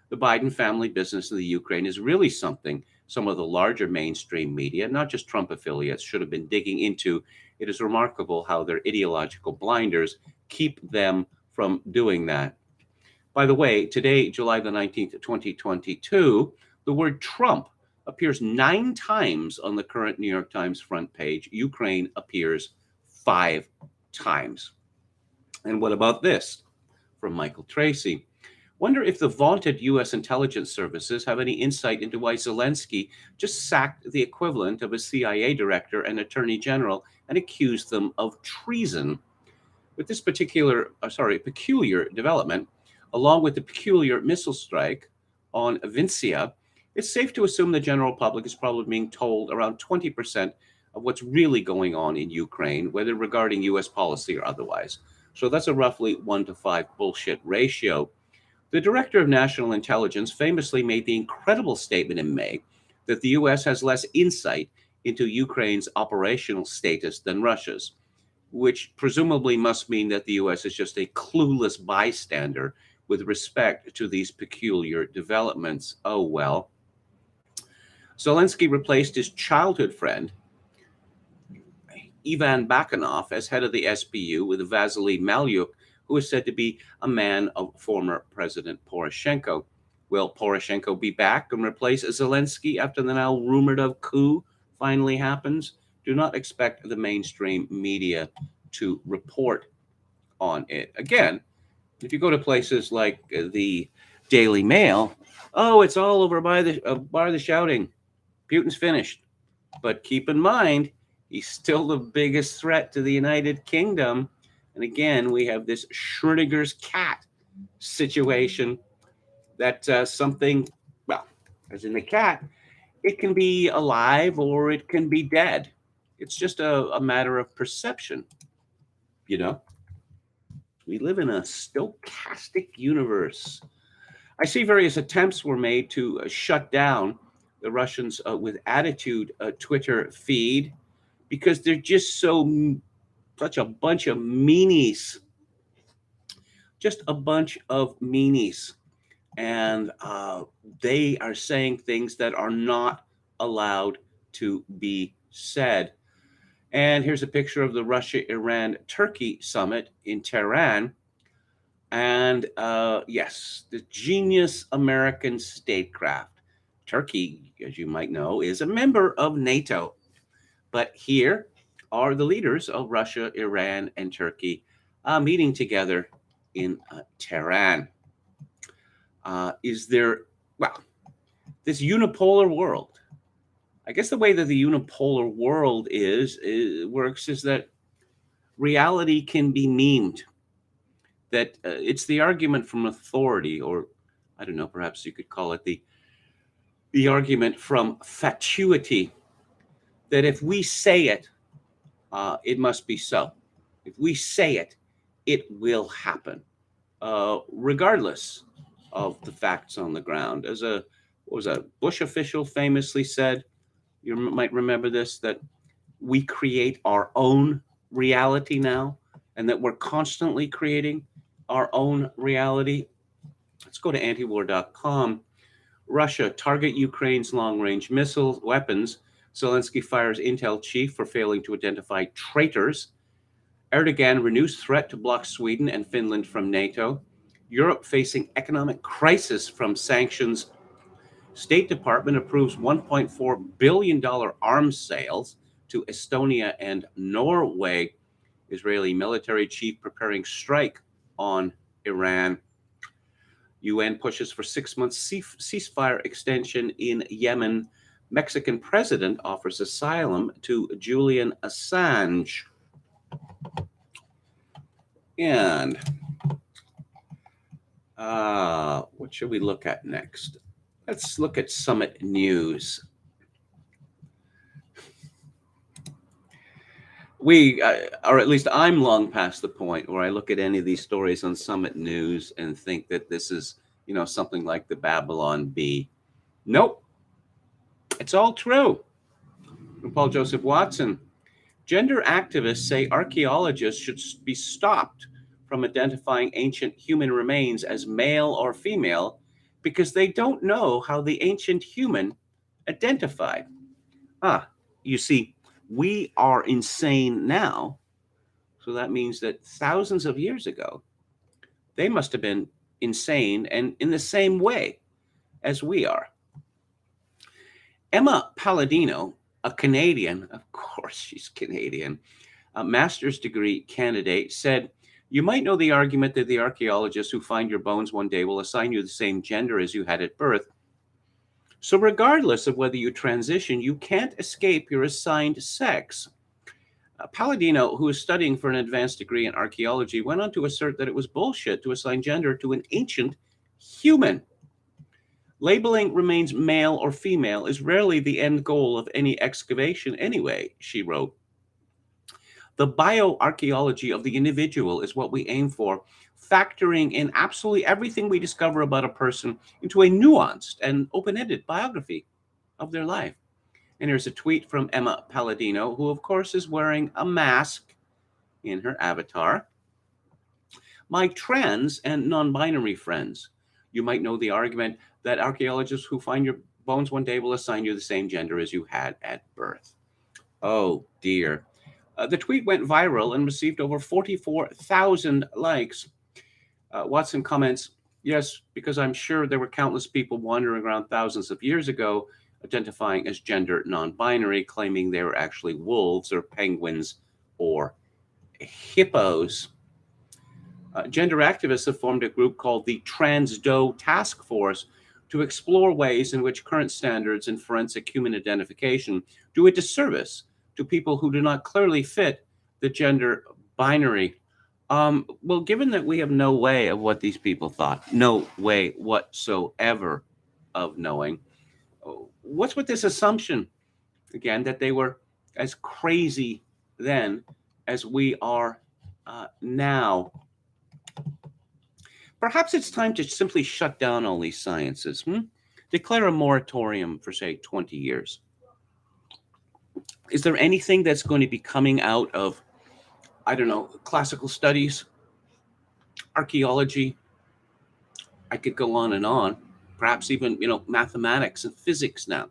The Biden family business in the Ukraine is really something some of the larger mainstream media, not just Trump affiliates, should have been digging into. It is remarkable how their ideological blinders keep them from doing that. By the way, today, July the 19th, 2022, the word Trump appears 9 times on the current New York Times front page. Ukraine appears 5 times. And what about this? From Michael Tracy. Wonder if the vaunted U.S. intelligence services have any insight into why Zelensky just sacked the equivalent of a CIA director and attorney general and accused them of treason. With this peculiar development, along with the peculiar missile strike on Vincia, it's safe to assume the general public is probably being told around 20% of what's really going on in Ukraine, whether regarding U.S. policy or otherwise. So that's a roughly 1 to 5 bullshit ratio. The director of national intelligence famously made the incredible statement in May that the U.S. has less insight into Ukraine's operational status than Russia's, which presumably must mean that the U.S. is just a clueless bystander with respect to these peculiar developments. Oh, well. Zelensky replaced his childhood friend, Ivan Bakanov, as head of the SBU with Vasily Malyuk, who is said to be a man of former President Poroshenko. Will Poroshenko be back and replace Zelensky after the now rumored of coup finally happens? Do not expect the mainstream media to report on it. Again, if you go to places like the Daily Mail, oh, it's all over by the shouting. Putin's finished. But keep in mind, he's still the biggest threat to the United Kingdom. And again, we have this Schrödinger's cat situation that something, well, as in the cat, it can be alive or it can be dead. It's just a matter of perception. You know, we live in a stochastic universe. I see various attempts were made to shut down the Russians with attitude Twitter feed because they're just such a bunch of meanies. Just a bunch of meanies. And they are saying things that are not allowed to be said. And here's a picture of the Russia-Iran-Turkey summit in Tehran. And yes, the genius American statecraft. Turkey, as you might know, is a member of NATO. But here, are the leaders of Russia, Iran, and Turkey meeting together in Tehran. Is there, well, this unipolar world? I guess the way that the unipolar world works is that reality can be memed. That it's the argument from authority, or I don't know, perhaps you could call it the argument from fatuity. That if we say it, it must be so. If we say it, it will happen, regardless of the facts on the ground. As a Bush official famously said, you might remember this, that we create our own reality now, and that we're constantly creating our own reality. Let's go to antiwar.com. Russia target Ukraine's long-range missile weapons. Zelensky fires intel chief for failing to identify traitors. Erdogan renews threat to block Sweden and Finland from NATO. Europe facing economic crisis from sanctions. State Department approves $1.4 billion arms sales to Estonia and Norway. Israeli military chief preparing strike on Iran. UN pushes for 6 months ceasefire extension in Yemen. Mexican president offers asylum to Julian Assange. And what should we look at next? Let's look at Summit News. We, or at least I'm long past the point where I look at any of these stories on Summit News and think that this is, something like the Babylon Bee. Nope. It's all true. Paul Joseph Watson. Gender activists say archaeologists should be stopped from identifying ancient human remains as male or female because they don't know how the ancient human identified. You see, we are insane now. So that means that thousands of years ago, they must have been insane and in the same way as we are. Emma Palladino, a Canadian, of course she's Canadian, a master's degree candidate, said, "You might know the argument that the archaeologists who find your bones one day will assign you the same gender as you had at birth. So regardless of whether you transition, you can't escape your assigned sex." Palladino, who is studying for an advanced degree in archaeology, went on to assert that it was bullshit to assign gender to an ancient human. Labeling remains male or female is rarely the end goal of any excavation anyway, she wrote. The bioarchaeology of the individual is what we aim for, factoring in absolutely everything we discover about a person into a nuanced and open-ended biography of their life. And here's a tweet from Emma Palladino, who of course is wearing a mask in her avatar. "My trans and non-binary friends, you might know the argument that archaeologists who find your bones one day will assign you the same gender as you had at birth." Oh dear. The tweet went viral and received over 44,000 likes. Watson comments, "Yes, because I'm sure there were countless people wandering around thousands of years ago identifying as gender non-binary, claiming they were actually wolves or penguins or hippos." Gender activists have formed a group called the Transdo Task Force to explore ways in which current standards in forensic human identification do a disservice to people who do not clearly fit the gender binary. Well, given that we have no way of what these people thought, no way whatsoever of knowing, what's with this assumption, again, that they were as crazy then as we are now? Perhaps it's time to simply shut down all these sciences. Declare a moratorium for, say, 20 years. Is there anything that's going to be coming out of, I don't know, classical studies, archaeology? I could go on and on. Perhaps even, mathematics and physics now,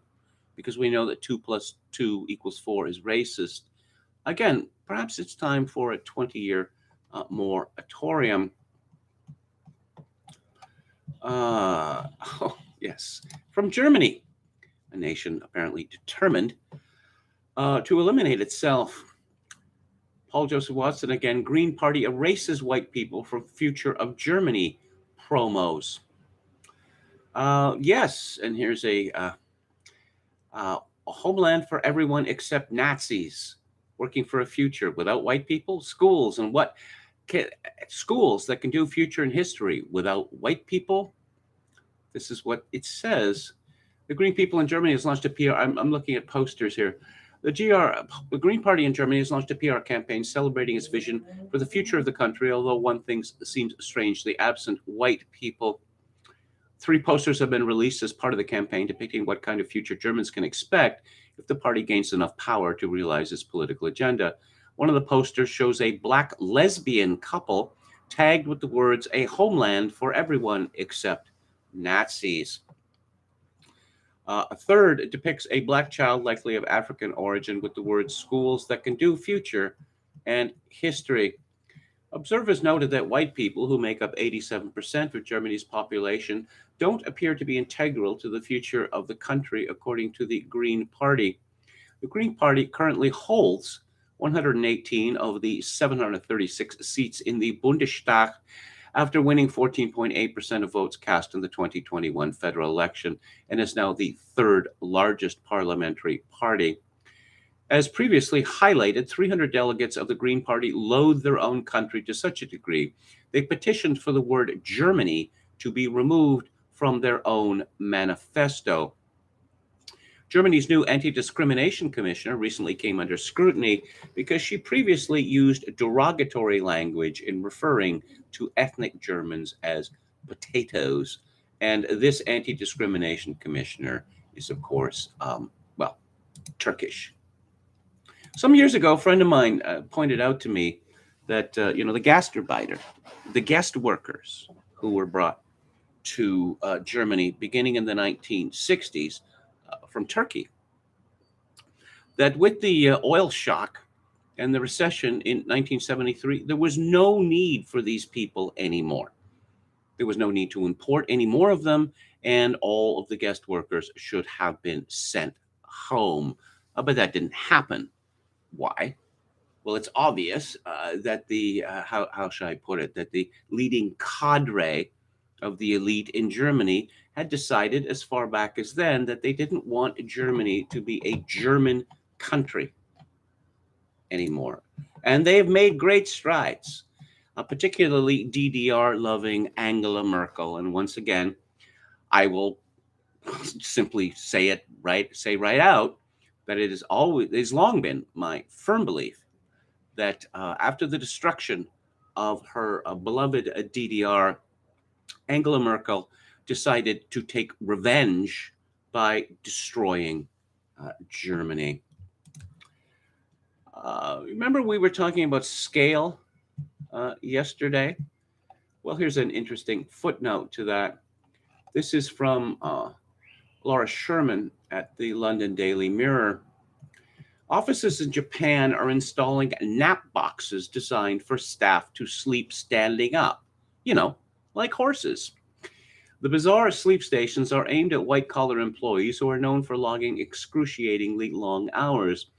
because we know that 2 + 2 = 4 is racist. Again, perhaps it's time for a 20-year moratorium. Yes, from Germany, a nation apparently determined to eliminate itself. Paul Joseph Watson again. Green Party erases white people from future of Germany promos. Yes, and here's a homeland for everyone except Nazis, working for a future without white people, schools, and schools that can do future and history without white people. This is what it says. The Green People in Germany has launched a PR. I'm looking at posters here. The Green Party in Germany has launched a PR campaign celebrating its vision for the future of the country, although one thing seems strangely absent: white people. 3 posters have been released as part of the campaign depicting what kind of future Germans can expect if the party gains enough power to realize its political agenda. One of the posters shows a black lesbian couple tagged with the words, "A homeland for everyone except Nazis." A third depicts a black child, likely of African origin, with the words, "Schools that can do future and history." Observers noted that white people, who make up 87% of Germany's population, don't appear to be integral to the future of the country, according to the Green Party. The Green Party currently holds 118 of the 736 seats in the Bundestag after winning 14.8% of votes cast in the 2021 federal election, and is now the 3rd largest parliamentary party. As previously highlighted, 300 delegates of the Green Party loathe their own country to such a degree they petitioned for the word Germany to be removed from their own manifesto. Germany's new anti-discrimination commissioner recently came under scrutiny because she previously used derogatory language in referring to ethnic Germans as potatoes. And this anti-discrimination commissioner is, of course, Turkish. Some years ago, a friend of mine pointed out to me that, the gastarbeiter, the guest workers who were brought to Germany beginning in the 1960s from Turkey, that with the oil shock and the recession in 1973, there was no need for these people anymore. There was no need to import any more of them, and all of the guest workers should have been sent home. But that didn't happen. Why? Well, it's obvious that how should I put it, that the leading cadre of the elite in Germany had decided as far back as then that they didn't want Germany to be a German country anymore. And they have made great strides, particularly DDR-loving Angela Merkel. And once again, I will simply say right out that it has long been my firm belief that after the destruction of her beloved DDR, Angela Merkel decided to take revenge by destroying Germany. Remember we were talking about scale yesterday? Well, here's an interesting footnote to that. This is from Laura Sherman at the London Daily Mirror. Offices in Japan are installing nap boxes designed for staff to sleep standing up, like horses. The bizarre sleep stations are aimed at white-collar employees who are known for logging excruciatingly long hours.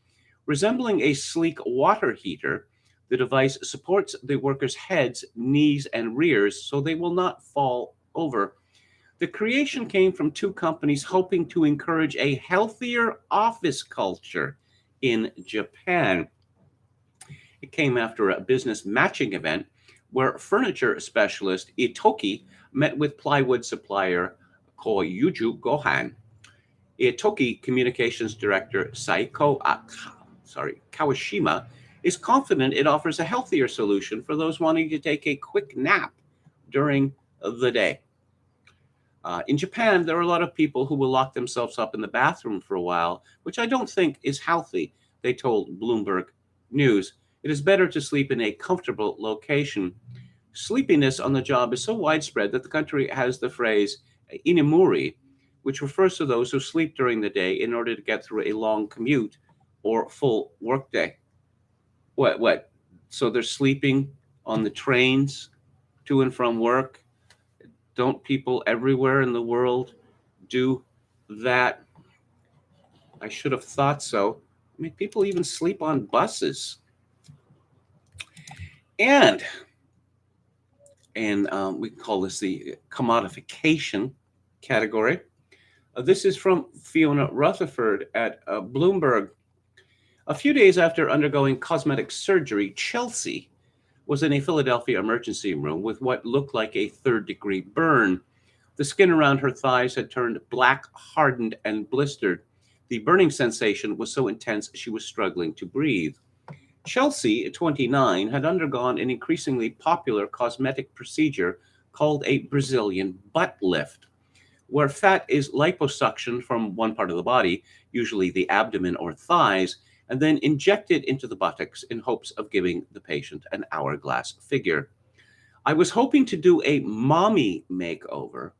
Resembling a sleek water heater, the device supports the workers' heads, knees, and rears so they will not fall over. The creation came from 2 companies hoping to encourage a healthier office culture in Japan. It came after a business matching event where furniture specialist Itoki met with plywood supplier Koyuju Gohan. Itoki communications director Saiko Kawashima is confident it offers a healthier solution for those wanting to take a quick nap during the day. In Japan, there are a lot of people who will lock themselves up in the bathroom for a while, which I don't think is healthy, they told Bloomberg News. It is better to sleep in a comfortable location. Sleepiness on the job is so widespread that the country has the phrase inamuri, which refers to those who sleep during the day in order to get through a long commute or full workday. What? So they're sleeping on the trains to and from work? Don't people everywhere in the world do that? I should have thought so. I mean, people even sleep on buses. And we call this the commodification category. This is from Fiona Rutherford at Bloomberg. A few days after undergoing cosmetic surgery, Chelsea was in a Philadelphia emergency room with what looked like a third-degree burn. The skin around her thighs had turned black, hardened, and blistered. The burning sensation was so intense she was struggling to breathe. Chelsea, 29, had undergone an increasingly popular cosmetic procedure called a Brazilian butt lift, where fat is liposuctioned from one part of the body, usually the abdomen or thighs, and then injected into the buttocks in hopes of giving the patient an hourglass figure. I was hoping to do a mommy makeover,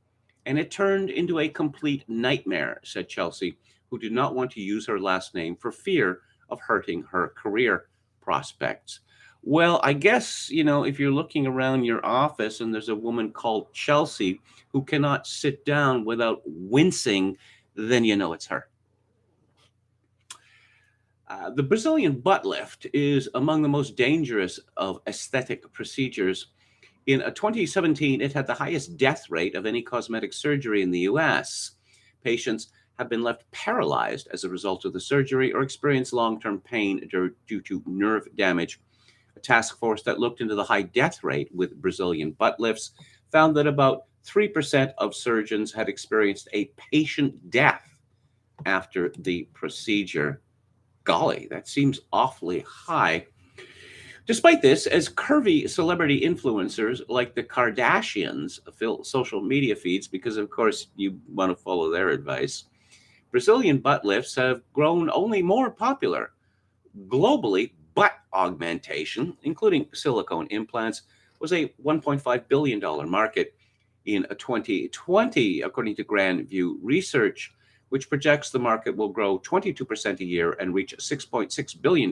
and it turned into a complete nightmare, said Chelsea, who did not want to use her last name for fear of hurting her career prospects. Well, I guess, if you're looking around your office and there's a woman called Chelsea who cannot sit down without wincing, then you know it's her. The Brazilian butt lift is among the most dangerous of aesthetic procedures. In 2017, it had the highest death rate of any cosmetic surgery in the US. Patients have been left paralyzed as a result of the surgery or experience long-term pain due to nerve damage. A task force that looked into the high death rate with Brazilian butt lifts found that about 3% of surgeons had experienced a patient death after the procedure. Golly, that seems awfully high. Despite this, as curvy celebrity influencers like the Kardashians fill social media feeds because, of course, you want to follow their advice, Brazilian butt lifts have grown only more popular. Globally, butt augmentation, including silicone implants, was a $1.5 billion market in 2020, according to Grand View Research, which projects the market will grow 22% a year and reach $6.6 billion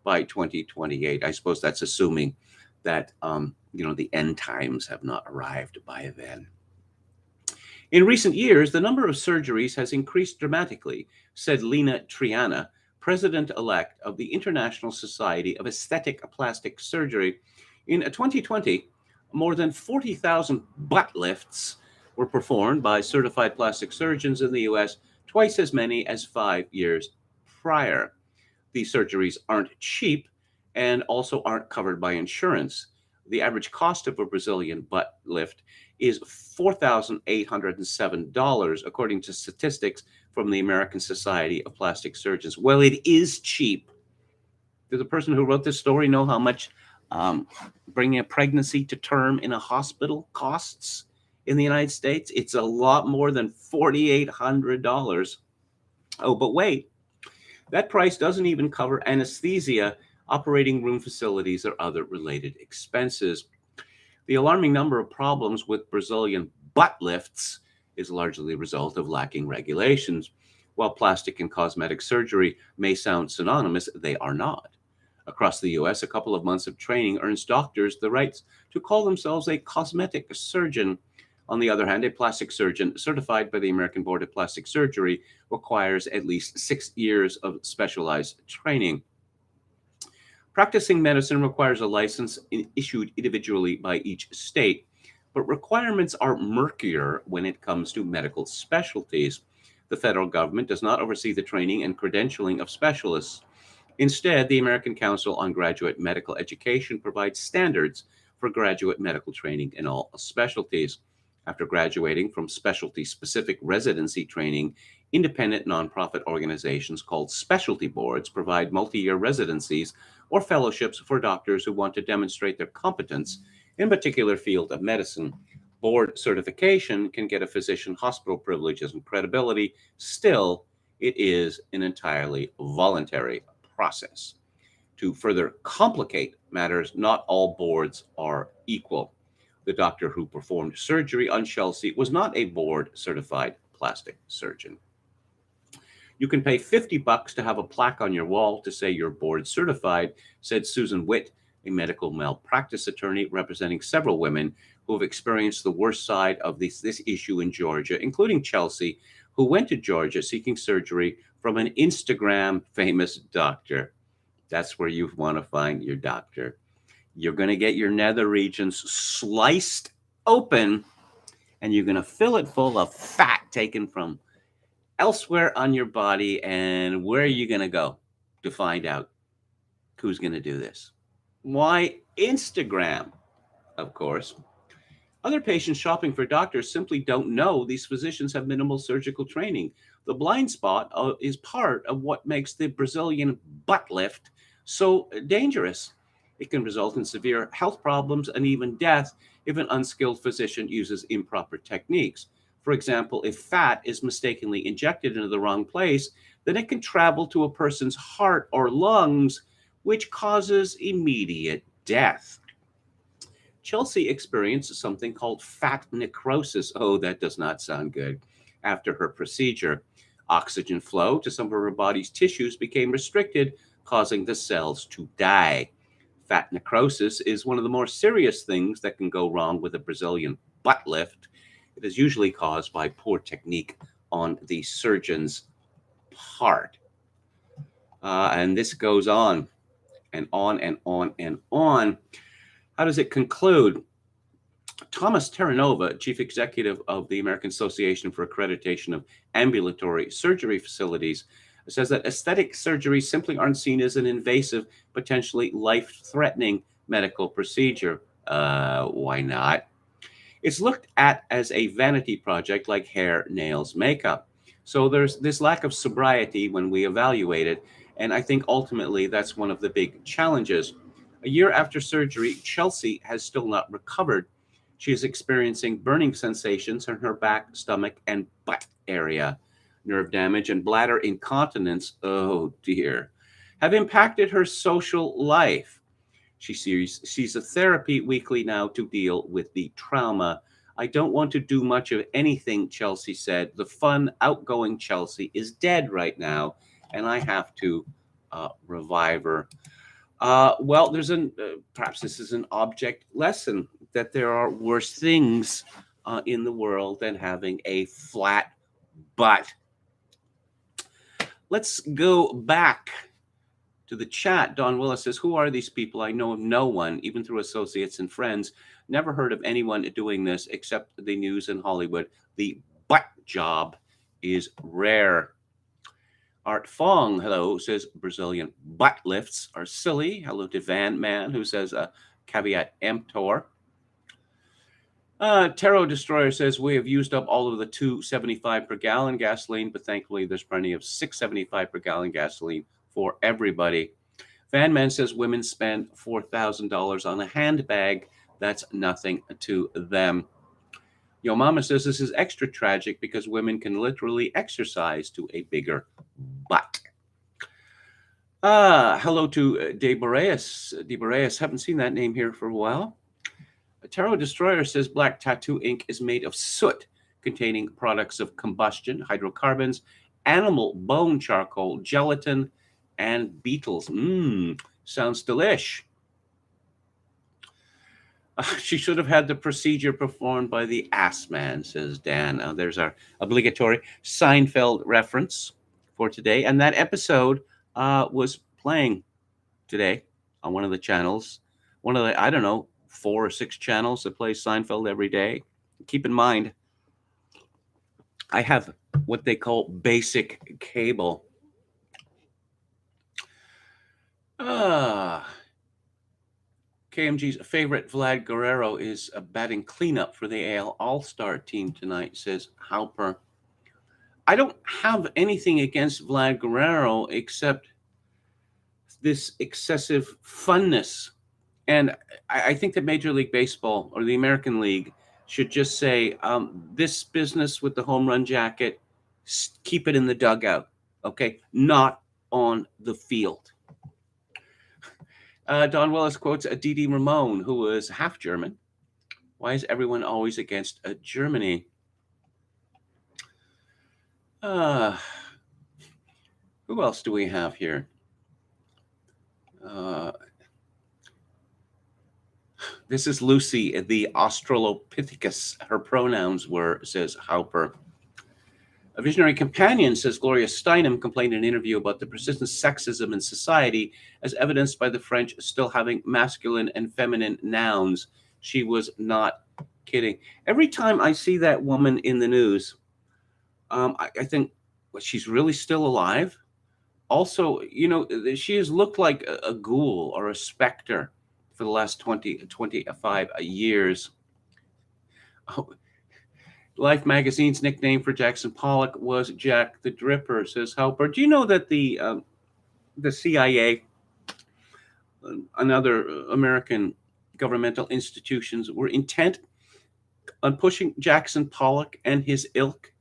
by 2028. I suppose that's assuming that, the end times have not arrived by then. In recent years, the number of surgeries has increased dramatically, said Lena Triana, president-elect of the International Society of Aesthetic Plastic Surgery. In 2020, more than 40,000 butt lifts were performed by certified plastic surgeons in the US, twice as many as 5 years prior. These surgeries aren't cheap and also aren't covered by insurance. The average cost of a Brazilian butt lift is $4,807, according to statistics from the American Society of Plastic Surgeons. Well, it is cheap. Does the person who wrote this story know how much bringing a pregnancy to term in a hospital costs in the United States? It's a lot more than $4,800. Oh, but wait, that price doesn't even cover anesthesia, operating room facilities, or other related expenses. The alarming number of problems with Brazilian butt lifts is largely the result of lacking regulations. While plastic and cosmetic surgery may sound synonymous, they are not. Across the US, a couple of months of training earns doctors the rights to call themselves a cosmetic surgeon. On the other hand, a plastic surgeon certified by the American Board of Plastic Surgery requires at least 6 years of specialized training. Practicing medicine requires a license issued individually by each state, but requirements are murkier when it comes to medical specialties. The federal government does not oversee the training and credentialing of specialists. Instead, the American Council on Graduate Medical Education provides standards for graduate medical training in all specialties. After graduating from specialty-specific residency training, independent nonprofit organizations called specialty boards provide multi-year residencies or fellowships for doctors who want to demonstrate their competence in a particular field of medicine. Board certification can get a physician hospital privileges and credibility. Still, it is an entirely voluntary process. To further complicate matters, not all boards are equal. The doctor who performed surgery on Chelsea was not a board-certified plastic surgeon. You can pay $50 to have a plaque on your wall to say you're board certified, said Susan Witt, a medical malpractice attorney representing several women who have experienced the worst side of this issue in Georgia, including Chelsea, who went to Georgia seeking surgery from an Instagram famous doctor. That's where you want to find your doctor. You're going to get your nether regions sliced open, and you're going to fill it full of fat taken from elsewhere on your body. And where are you going to go to find out who's going to do this? Why, Instagram, of course. Other patients shopping for doctors simply don't know these physicians have minimal surgical training. The blind spot is part of what makes the Brazilian butt lift so dangerous. It can result in severe health problems and even death if an unskilled physician uses improper techniques. For example, if fat is mistakenly injected into the wrong place, then it can travel to a person's heart or lungs, which causes immediate death. Chelsea experienced something called fat necrosis. Oh, that does not sound good. After her procedure, oxygen flow to some of her body's tissues became restricted, causing the cells to die. Fat necrosis is one of the more serious things that can go wrong with a Brazilian butt lift. It is usually caused by poor technique on the surgeon's part. And this goes on and on and on and on. How does it conclude? Thomas Terranova, chief executive of the American Association for Accreditation of Ambulatory Surgery Facilities, says that aesthetic surgeries simply aren't seen as an invasive, potentially life-threatening medical procedure. Why not? It's looked at as a vanity project like hair, nails, makeup. So there's this lack of sobriety when we evaluate it, and I think ultimately that's one of the big challenges. A year after surgery, Chelsea has still not recovered. She is experiencing burning sensations in her back, stomach, and butt area. Nerve damage and bladder incontinence, oh dear, have impacted her social life. She sees a therapy weekly now to deal with the trauma. I don't want to do much of anything, Chelsea said. The fun, outgoing Chelsea is dead right now, and I have to revive her. Well, perhaps this is an object lesson that there are worse things in the world than having a flat butt. Let's go back to the chat. Don Willis says, who are these people? I know of no one, even through associates and friends. Never heard of anyone doing this except the news in Hollywood. The butt job is rare. Art Fong, hello, says Brazilian butt lifts are silly. Hello to Van Man, who says caveat emptor. Tarot Destroyer says we have used up all of the $2.75 per gallon gasoline, but thankfully there's plenty of $6.75 per gallon gasoline for everybody. Van Man says women spend $4,000 on a handbag. That's nothing to them. Yo Mama says this is extra tragic because women can literally exercise to a bigger butt. Hello to De Boreas. De Boreas, haven't seen that name here for a while. Tarot Destroyer says black tattoo ink is made of soot containing products of combustion, hydrocarbons, animal bone charcoal, gelatin, and beetles. Sounds delish. She should have had the procedure performed by the ass man, says Dan. There's our obligatory Seinfeld reference for today. And that episode was playing today on one of the channels. One of the, 4 or 6 channels that play Seinfeld every day. Keep in mind, I have what they call basic cable. KMG's favorite Vlad Guerrero is batting cleanup for the AL All-Star team tonight, says Halper. I don't have anything against Vlad Guerrero except this excessive funness. And I think that Major League Baseball or the American League should just say, this business with the home run jacket, keep it in the dugout, okay? Not on the field. Don Willis quotes Didi Ramon, who was half German. Why is everyone always against Germany? Who else do we have here? This is Lucy, the Australopithecus. Her pronouns were, says Hauper. A visionary companion, says Gloria Steinem, complained in an interview about the persistent sexism in society as evidenced by the French still having masculine and feminine nouns. She was not kidding. Every time I see that woman in the news, I think, well, she's really still alive. Also, she has looked like a ghoul or a specter for the last 25 years. Oh, Life magazine's nickname for Jackson Pollock was Jack the Dripper, says Helper. Do you know that the CIA and other American governmental institutions were intent on pushing Jackson Pollock and his ilk,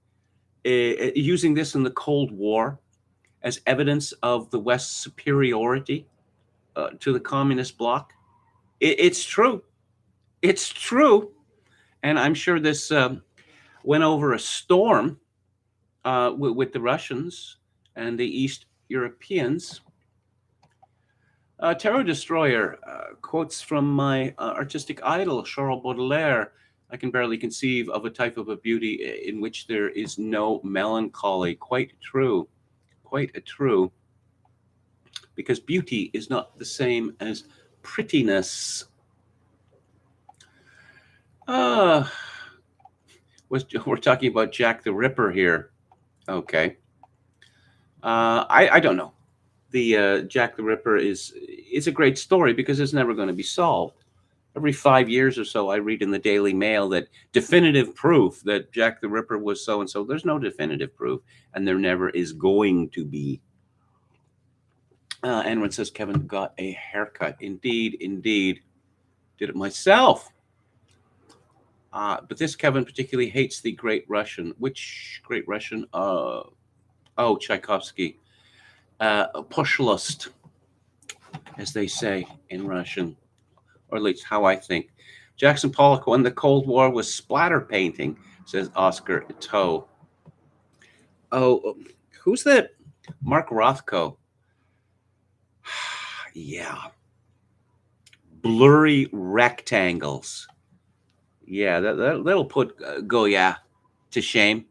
using this in the Cold War as evidence of the West's superiority to the communist bloc? It's true. It's true. And I'm sure this went over a storm with the Russians and the East Europeans. Tarot Destroyer quotes from my artistic idol, Charles Baudelaire. I can barely conceive of a type of a beauty in which there is no melancholy. Quite true. Quite true. Because beauty is not the same as prettiness. We're talking about Jack the Ripper here. Okay. I don't know. The Jack the Ripper is a great story because it's never going to be solved. Every 5 years or so, I read in the Daily Mail that definitive proof that Jack the Ripper was so and so. There's no definitive proof, and there never is going to be. Anwar says Kevin got a haircut. Indeed, indeed. Did it myself. But this Kevin particularly hates the Great Russian. Which Great Russian? Tchaikovsky. Pushlust, as they say in Russian, or at least how I think. Jackson Pollock won the Cold War with splatter painting, says Oscar Toe. Oh, who's that? Mark Rothko. Yeah. Blurry rectangles. Yeah, that'll put Goya to shame,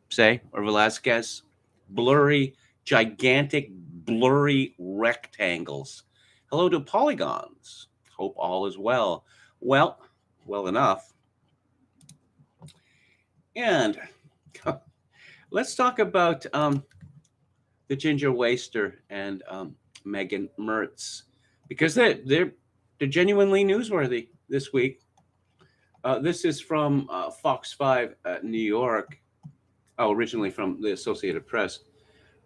say, or Velasquez. Blurry, gigantic, blurry rectangles. Hello to polygons. Hope all is well. Well enough. And let's talk about the Ginger Waster and Megan Mertz, because they're genuinely newsworthy this week. This is from Fox 5 New York. Originally from the Associated Press.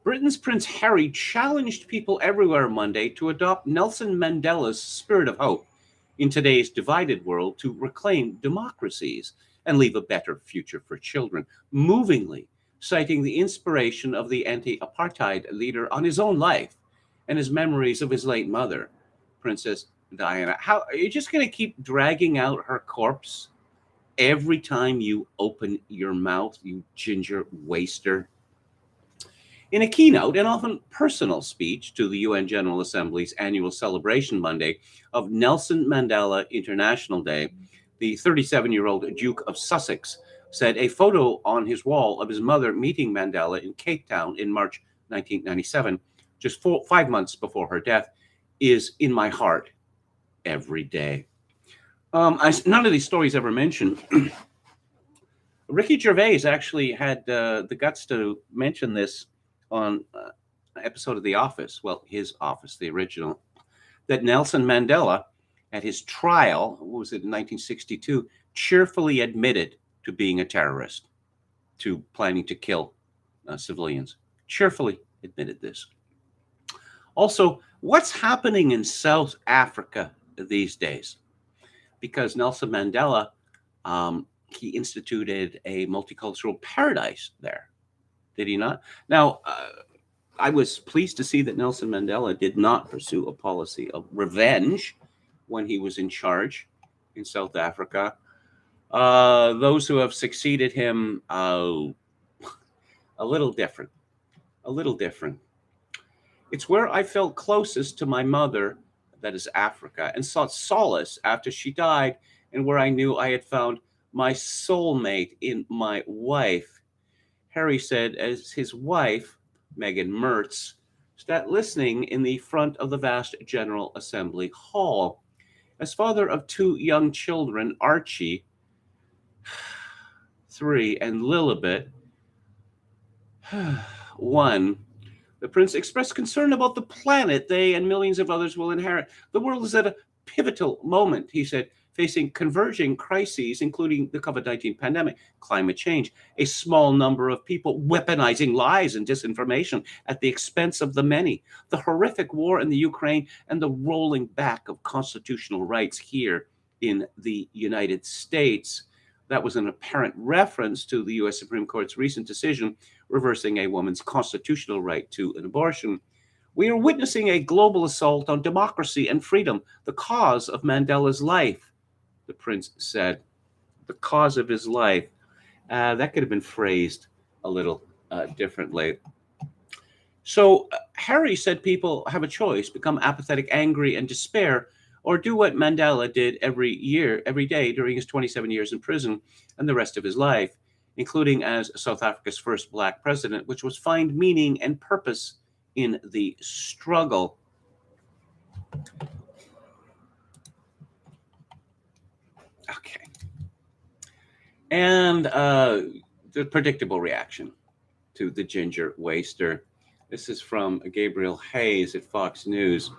Britain's Prince Harry challenged people everywhere Monday to adopt Nelson Mandela's spirit of hope in today's divided world to reclaim democracies and leave a better future for children, movingly citing the inspiration of the anti-apartheid leader on his own life and his memories of his late mother, Princess Diana. How are you just going to keep dragging out her corpse every time you open your mouth, you ginger waster? In a keynote and often personal speech to the UN General Assembly's annual celebration Monday of Nelson Mandela International Day, the 37-year-old Duke of Sussex said a photo on his wall of his mother meeting Mandela in Cape Town in March 1997, just 5 months before her death, is in my heart every day. None of these stories ever mentioned. Ricky Gervais actually had the guts to mention this on an episode of The Office, well, his Office, the original, that Nelson Mandela, at his trial, what was it, in 1962, cheerfully admitted to being a terrorist, to planning to kill civilians. Cheerfully admitted this. Also, what's happening in South Africa these days? Because Nelson Mandela, he instituted a multicultural paradise there. Did he not? Now, I was pleased to see that Nelson Mandela did not pursue a policy of revenge when he was in charge in South Africa. Those who have succeeded him, a little different. A little different. It's where I felt closest to my mother, that is Africa, and sought solace after she died, and where I knew I had found my soulmate in my wife. Harry said as his wife, Meghan Mertz, sat listening in the front of the vast General Assembly hall. As father of two young children, Archie, 3, and Lilibet, 1, the prince expressed concern about the planet they and millions of others will inherit. The world is at a pivotal moment, he said, facing converging crises, including the COVID-19 pandemic, climate change, a small number of people weaponizing lies and disinformation at the expense of the many, the horrific war in the Ukraine, and the rolling back of constitutional rights here in the United States. That was an apparent reference to the U.S. Supreme Court's recent decision reversing a woman's constitutional right to an abortion. We are witnessing a global assault on democracy and freedom, the cause of Mandela's life, the prince said. The cause of his life. That could have been phrased a little differently. So Harry said people have a choice, become apathetic, angry, and despair, or do what Mandela did every day during his 27 years in prison and the rest of his life, including as South Africa's first Black president, which was find meaning and purpose in the struggle. Okay. And the predictable reaction to the ginger waster. This is from Gabriel Hayes at Fox News.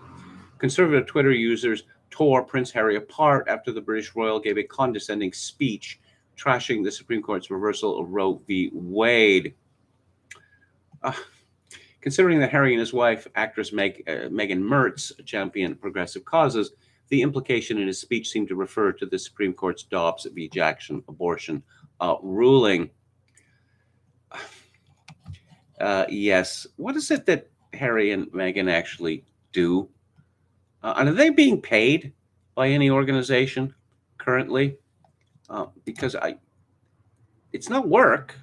Conservative Twitter users tore Prince Harry apart after the British royal gave a condescending speech trashing the Supreme Court's reversal of Roe v. Wade. Considering that Harry and his wife, actress Meghan Mertz, champion progressive causes, the implication in his speech seemed to refer to the Supreme Court's Dobbs v. Jackson abortion ruling. Yes. What is it that Harry and Meghan actually do? And are they being paid by any organization currently? Because it's not work.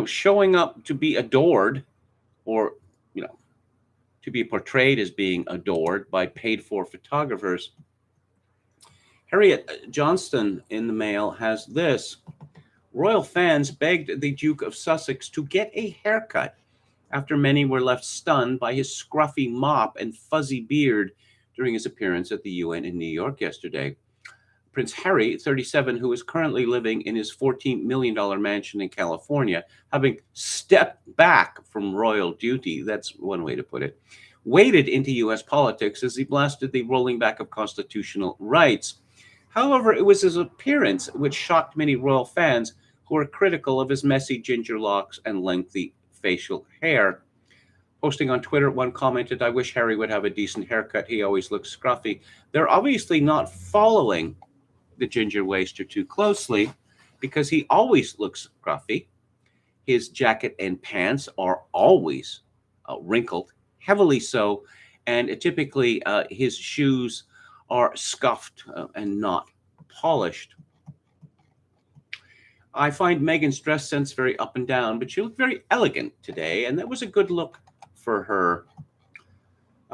Showing up to be adored or, to be portrayed as being adored by paid-for photographers. Harriet Johnston in the Mail has this. Royal fans begged the Duke of Sussex to get a haircut after many were left stunned by his scruffy mop and fuzzy beard during his appearance at the UN in New York yesterday. Prince Harry, 37, who is currently living in his $14 million mansion in California, having stepped back from royal duty, that's one way to put it, waded into U.S. politics as he blasted the rolling back of constitutional rights. However, it was his appearance which shocked many royal fans who were critical of his messy ginger locks and lengthy facial hair. Posting on Twitter, one commented, "I wish Harry would have a decent haircut. He always looks scruffy." They're obviously not following the ginger waster too closely because he always looks scruffy. His jacket and pants are always wrinkled, heavily so, and typically his shoes are scuffed and not polished. I find Meghan's dress sense very up and down, but she looked very elegant today, and that was a good look for her.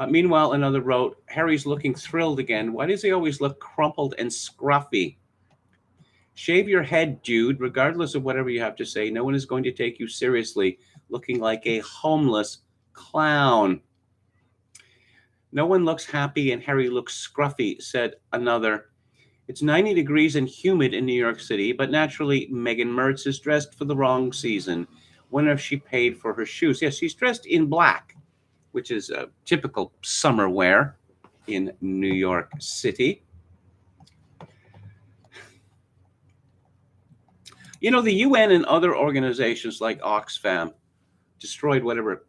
Meanwhile, another wrote, "Harry's looking thrilled again. Why does he always look crumpled and scruffy? Shave your head, dude, regardless of whatever you have to say. No one is going to take you seriously, looking like a homeless clown." "No one looks happy and Harry looks scruffy," said another. "It's 90 degrees and humid in New York City, but naturally Meghan Mertz is dressed for the wrong season. Wonder if she paid for her shoes." Yes, she's dressed in black, which is a typical summer wear in New York City. The UN and other organizations like Oxfam destroyed whatever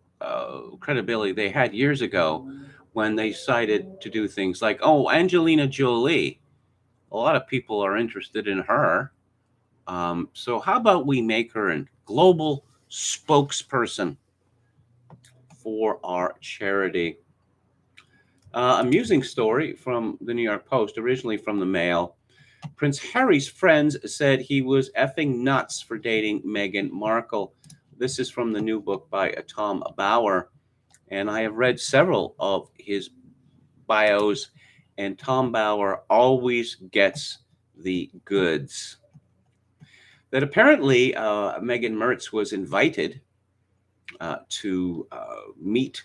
credibility they had years ago when they decided to do things like, Angelina Jolie. A lot of people are interested in her. So how about we make her a global spokesperson for our charity? Amusing story from the New York Post, originally from the Mail. Prince Harry's friends said he was effing nuts for dating Meghan Markle. This is from the new book by Tom Bauer, and I have read several of his bios, and Tom Bauer always gets the goods. that apparently Megan Mertz was invited to meet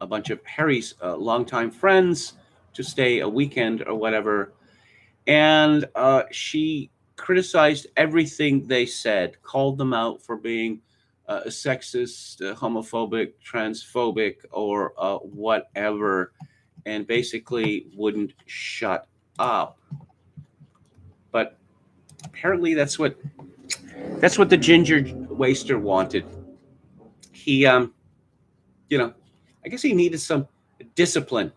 a bunch of Harry's longtime friends to stay a weekend or whatever. And she criticized everything they said, called them out for being sexist, homophobic, transphobic, or whatever, and basically wouldn't shut up. But apparently that's what the ginger waster wanted. He I guess he needed some discipline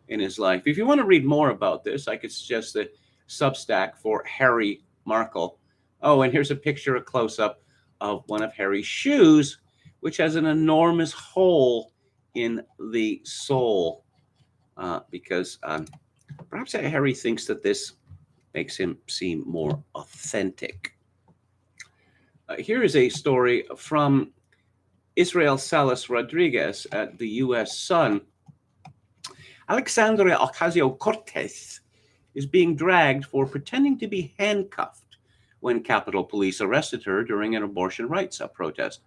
in his life. If you want to read more about this, I could suggest the Substack for Harry Markle. Oh, and here's a picture, a close-up of one of Harry's shoes, which has an enormous hole in the sole, because perhaps Harry thinks that this makes him seem more authentic. Here is a story from Israel Salas Rodriguez at the U.S. Sun. Alexandria Ocasio-Cortez is being dragged for pretending to be handcuffed when Capitol Police arrested her during an abortion rights protest.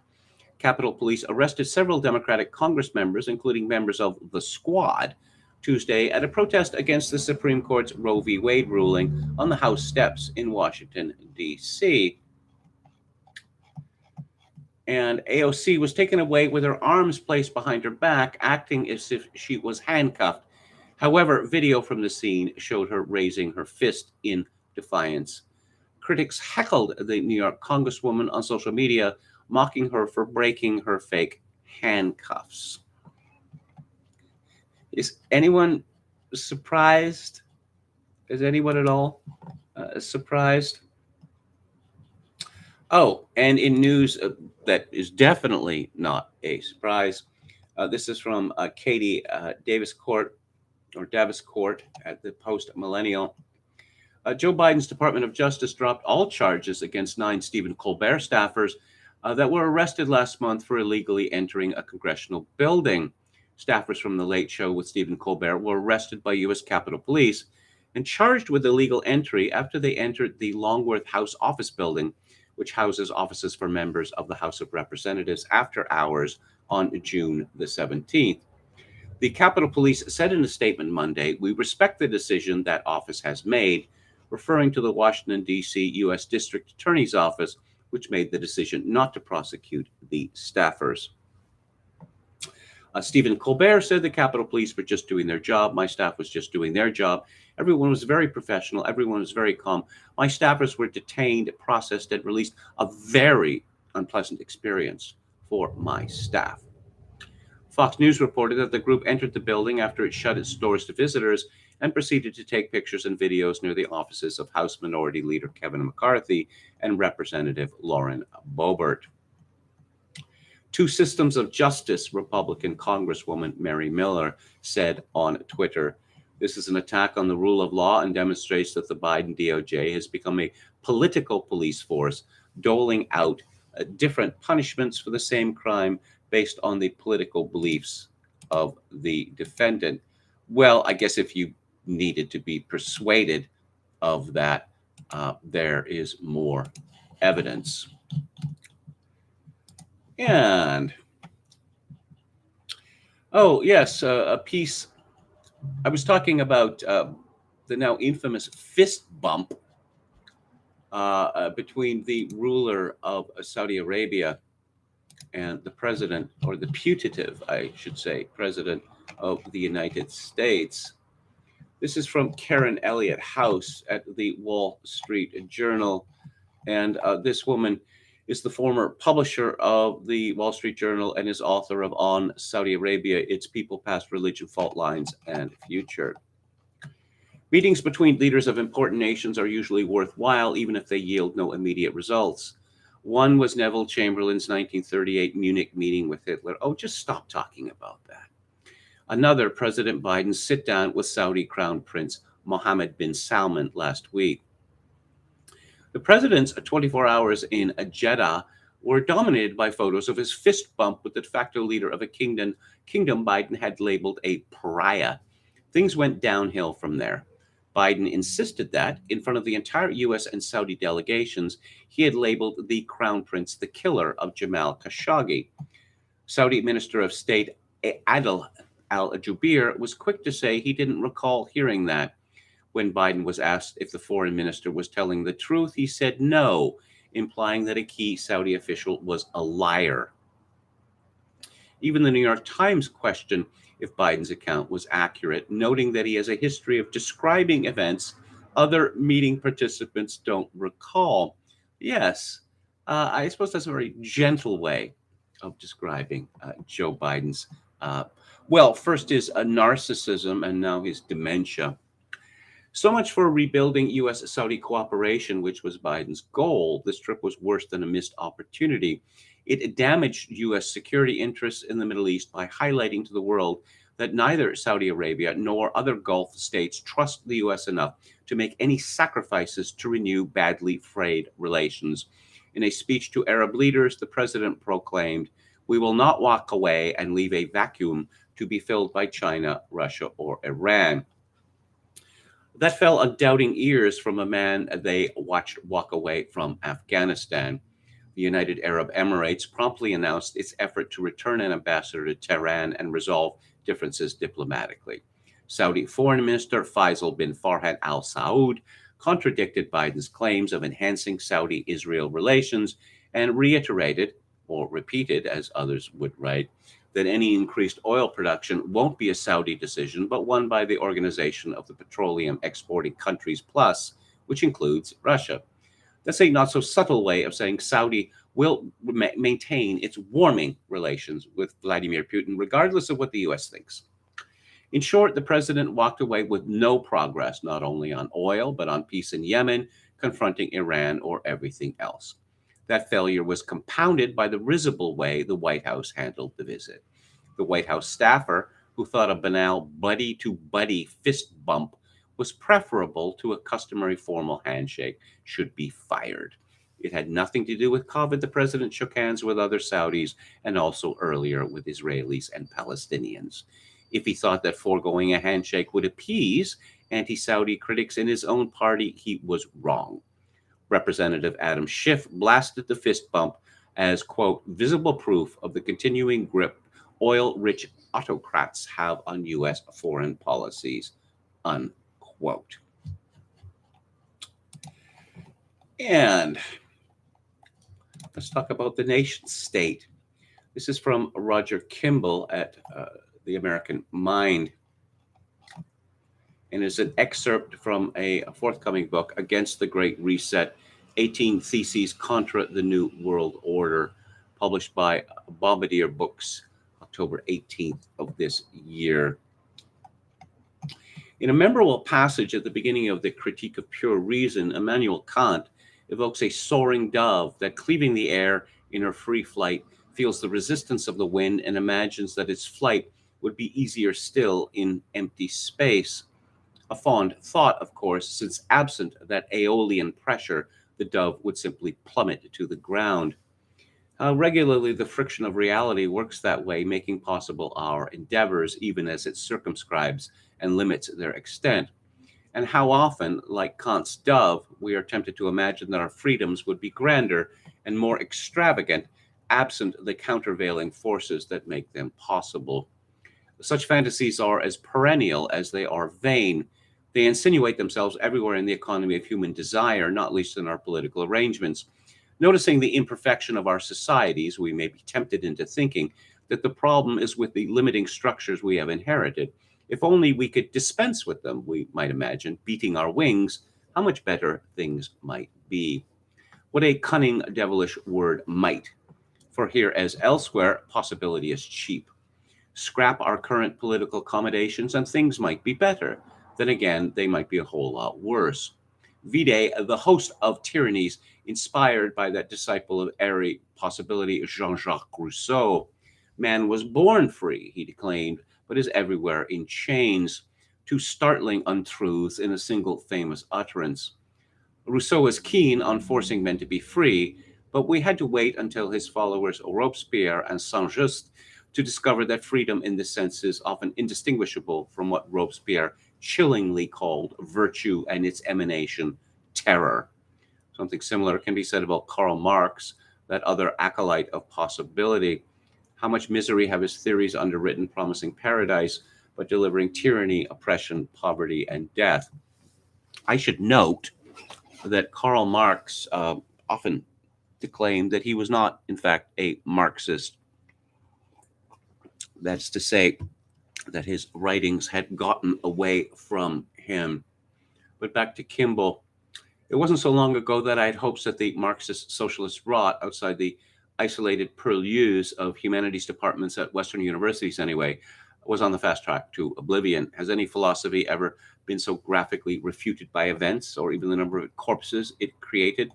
Capitol Police arrested several Democratic Congress members, including members of the Squad, Tuesday at a protest against the Supreme Court's Roe v. Wade ruling on the House steps in Washington, D.C. And AOC was taken away with her arms placed behind her back, acting as if she was handcuffed. However, video from the scene showed her raising her fist in defiance. Critics heckled the New York Congresswoman on social media, mocking her for breaking her fake handcuffs. Is anyone surprised? Is anyone at all surprised? Oh, and in news that is definitely not a surprise, this is from Katie Davis-Court at the Post Millennial. Joe Biden's Department of Justice dropped all charges against 9 Stephen Colbert staffers that were arrested last month for illegally entering a congressional building. Staffers from The Late Show with Stephen Colbert were arrested by U.S. Capitol Police and charged with illegal entry after they entered the Longworth House office building, which houses offices for members of the House of Representatives after hours on June the 17th. The Capitol Police said in a statement Monday, "We respect the decision that office has made," referring to the Washington, D.C. U.S. District Attorney's Office, which made the decision not to prosecute the staffers. Stephen Colbert said the Capitol Police were just doing their job. My staff was just doing their job. Everyone was very professional. Everyone was very calm. My staffers were detained, processed, and released. A very unpleasant experience for my staff. Fox News reported that the group entered the building after it shut its doors to visitors and proceeded to take pictures and videos near the offices of House Minority Leader Kevin McCarthy and Representative Lauren Boebert. Two Systems of Justice Republican Congresswoman Mary Miller said on Twitter, "This is an attack on the rule of law and demonstrates that the Biden DOJ has become a political police force, doling out different punishments for the same crime based on the political beliefs of the defendant." Well, I guess if you needed to be persuaded of that, there is more evidence. And, oh, yes, a piece. I was talking about the now infamous fist bump between the ruler of Saudi Arabia and the president, or the putative, I should say, president of the United States. This is from Karen Elliott House at the Wall Street Journal. And this woman is the former publisher of the Wall Street Journal and is author of On Saudi Arabia, Its People, Past Religion, Fault Lines, and Future. Meetings between leaders of important nations are usually worthwhile, even if they yield no immediate results. One was Neville Chamberlain's 1938 Munich meeting with Hitler. Oh, just stop talking about that. Another, President Biden's sit-down with Saudi Crown Prince Mohammed bin Salman last week. The president's 24 hours in Jeddah were dominated by photos of his fist bump with the de facto leader of a kingdom Biden had labeled a pariah. Things went downhill from there. Biden insisted that, in front of the entire US and Saudi delegations, he had labeled the Crown Prince the killer of Jamal Khashoggi. Saudi Minister of State Adel al-Jubeir was quick to say he didn't recall hearing that. When Biden was asked if the foreign minister was telling the truth, he said no, implying that a key Saudi official was a liar. Even the New York Times questioned if Biden's account was accurate, noting that he has a history of describing events other meeting participants don't recall. Yes, I suppose that's a very gentle way of describing Joe Biden's, well, first his narcissism and now his dementia. So much for rebuilding U.S. Saudi cooperation, which was Biden's goal. This trip was worse than a missed opportunity. It damaged U.S. security interests in the Middle East by highlighting to the world that neither Saudi Arabia nor other Gulf states trust the U.S. enough to make any sacrifices to renew badly frayed relations. In a speech to Arab leaders, the president proclaimed, "We will not walk away and leave a vacuum to be filled by China, Russia, or Iran." That fell on doubting ears from a man they watched walk away from Afghanistan. The United Arab Emirates promptly announced its effort to return an ambassador to Tehran and resolve differences diplomatically. Saudi Foreign Minister Faisal bin Farhan Al Saud contradicted Biden's claims of enhancing Saudi-Israel relations and reiterated, or repeated as others would write, that any increased oil production won't be a Saudi decision, but one by the Organization of the Petroleum Exporting Countries Plus, which includes Russia. That's a not so subtle way of saying Saudi will maintain its warming relations with Vladimir Putin, regardless of what the US thinks. In short, the president walked away with no progress, not only on oil, but on peace in Yemen, confronting Iran, or everything else. That failure was compounded by the risible way the White House handled the visit. The White House staffer, who thought a banal buddy-to-buddy fist bump was preferable to a customary formal handshake, should be fired. It had nothing to do with COVID. The president shook hands with other Saudis and also earlier with Israelis and Palestinians. If he thought that foregoing a handshake would appease anti-Saudi critics in his own party, he was wrong. Representative Adam Schiff blasted the fist bump as, quote, visible proof of the continuing grip oil-rich autocrats have on U.S. foreign policies, unquote. And let's talk about the nation state. This is from Roger Kimball at the American Mind, and is an excerpt from a forthcoming book, Against the Great Reset, 18 Theses Contra the New World Order, published by Bombardier Books, October 18th of this year. In a memorable passage at the beginning of the Critique of Pure Reason, Immanuel Kant evokes a soaring dove that, cleaving the air in her free flight, feels the resistance of the wind and imagines that its flight would be easier still in empty space. A fond thought, of course, since absent that aeolian pressure, the dove would simply plummet to the ground. How regularly the friction of reality works that way, making possible our endeavors, even as it circumscribes and limits their extent. And how often, like Kant's dove, we are tempted to imagine that our freedoms would be grander and more extravagant, absent the countervailing forces that make them possible. Such fantasies are as perennial as they are vain. They insinuate themselves everywhere in the economy of human desire, not least in our political arrangements. Noticing the imperfection of our societies, we may be tempted into thinking that the problem is with the limiting structures we have inherited. If only we could dispense with them, we might imagine, beating our wings, how much better things might be. What a cunning, devilish word, might. For here, as elsewhere, possibility is cheap. Scrap our current political accommodations and things might be better. Then again, they might be a whole lot worse. Vide the host of tyrannies inspired by that disciple of airy possibility, Jean-Jacques Rousseau. Man was born free, he declaimed, but is everywhere in chains. Two startling untruths in a single famous utterance. Rousseau was keen on forcing men to be free, but we had to wait until his followers Robespierre and Saint-Just to discover that freedom in this sense is often indistinguishable from what Robespierre chillingly called virtue and its emanation, terror. Something similar can be said about Karl Marx, that other acolyte of possibility. How much misery have his theories underwritten, promising paradise, but delivering tyranny, oppression, poverty, and death? I should note that Karl Marx often declaimed that he was not, in fact, a Marxist. That's to say, that his writings had gotten away from him. But back to Kimball, it wasn't so long ago that I had hopes that the Marxist socialist rot outside the isolated purlieus of humanities departments at Western universities, anyway, was on the fast track to oblivion. Has any philosophy ever been so graphically refuted by events or even the number of corpses it created?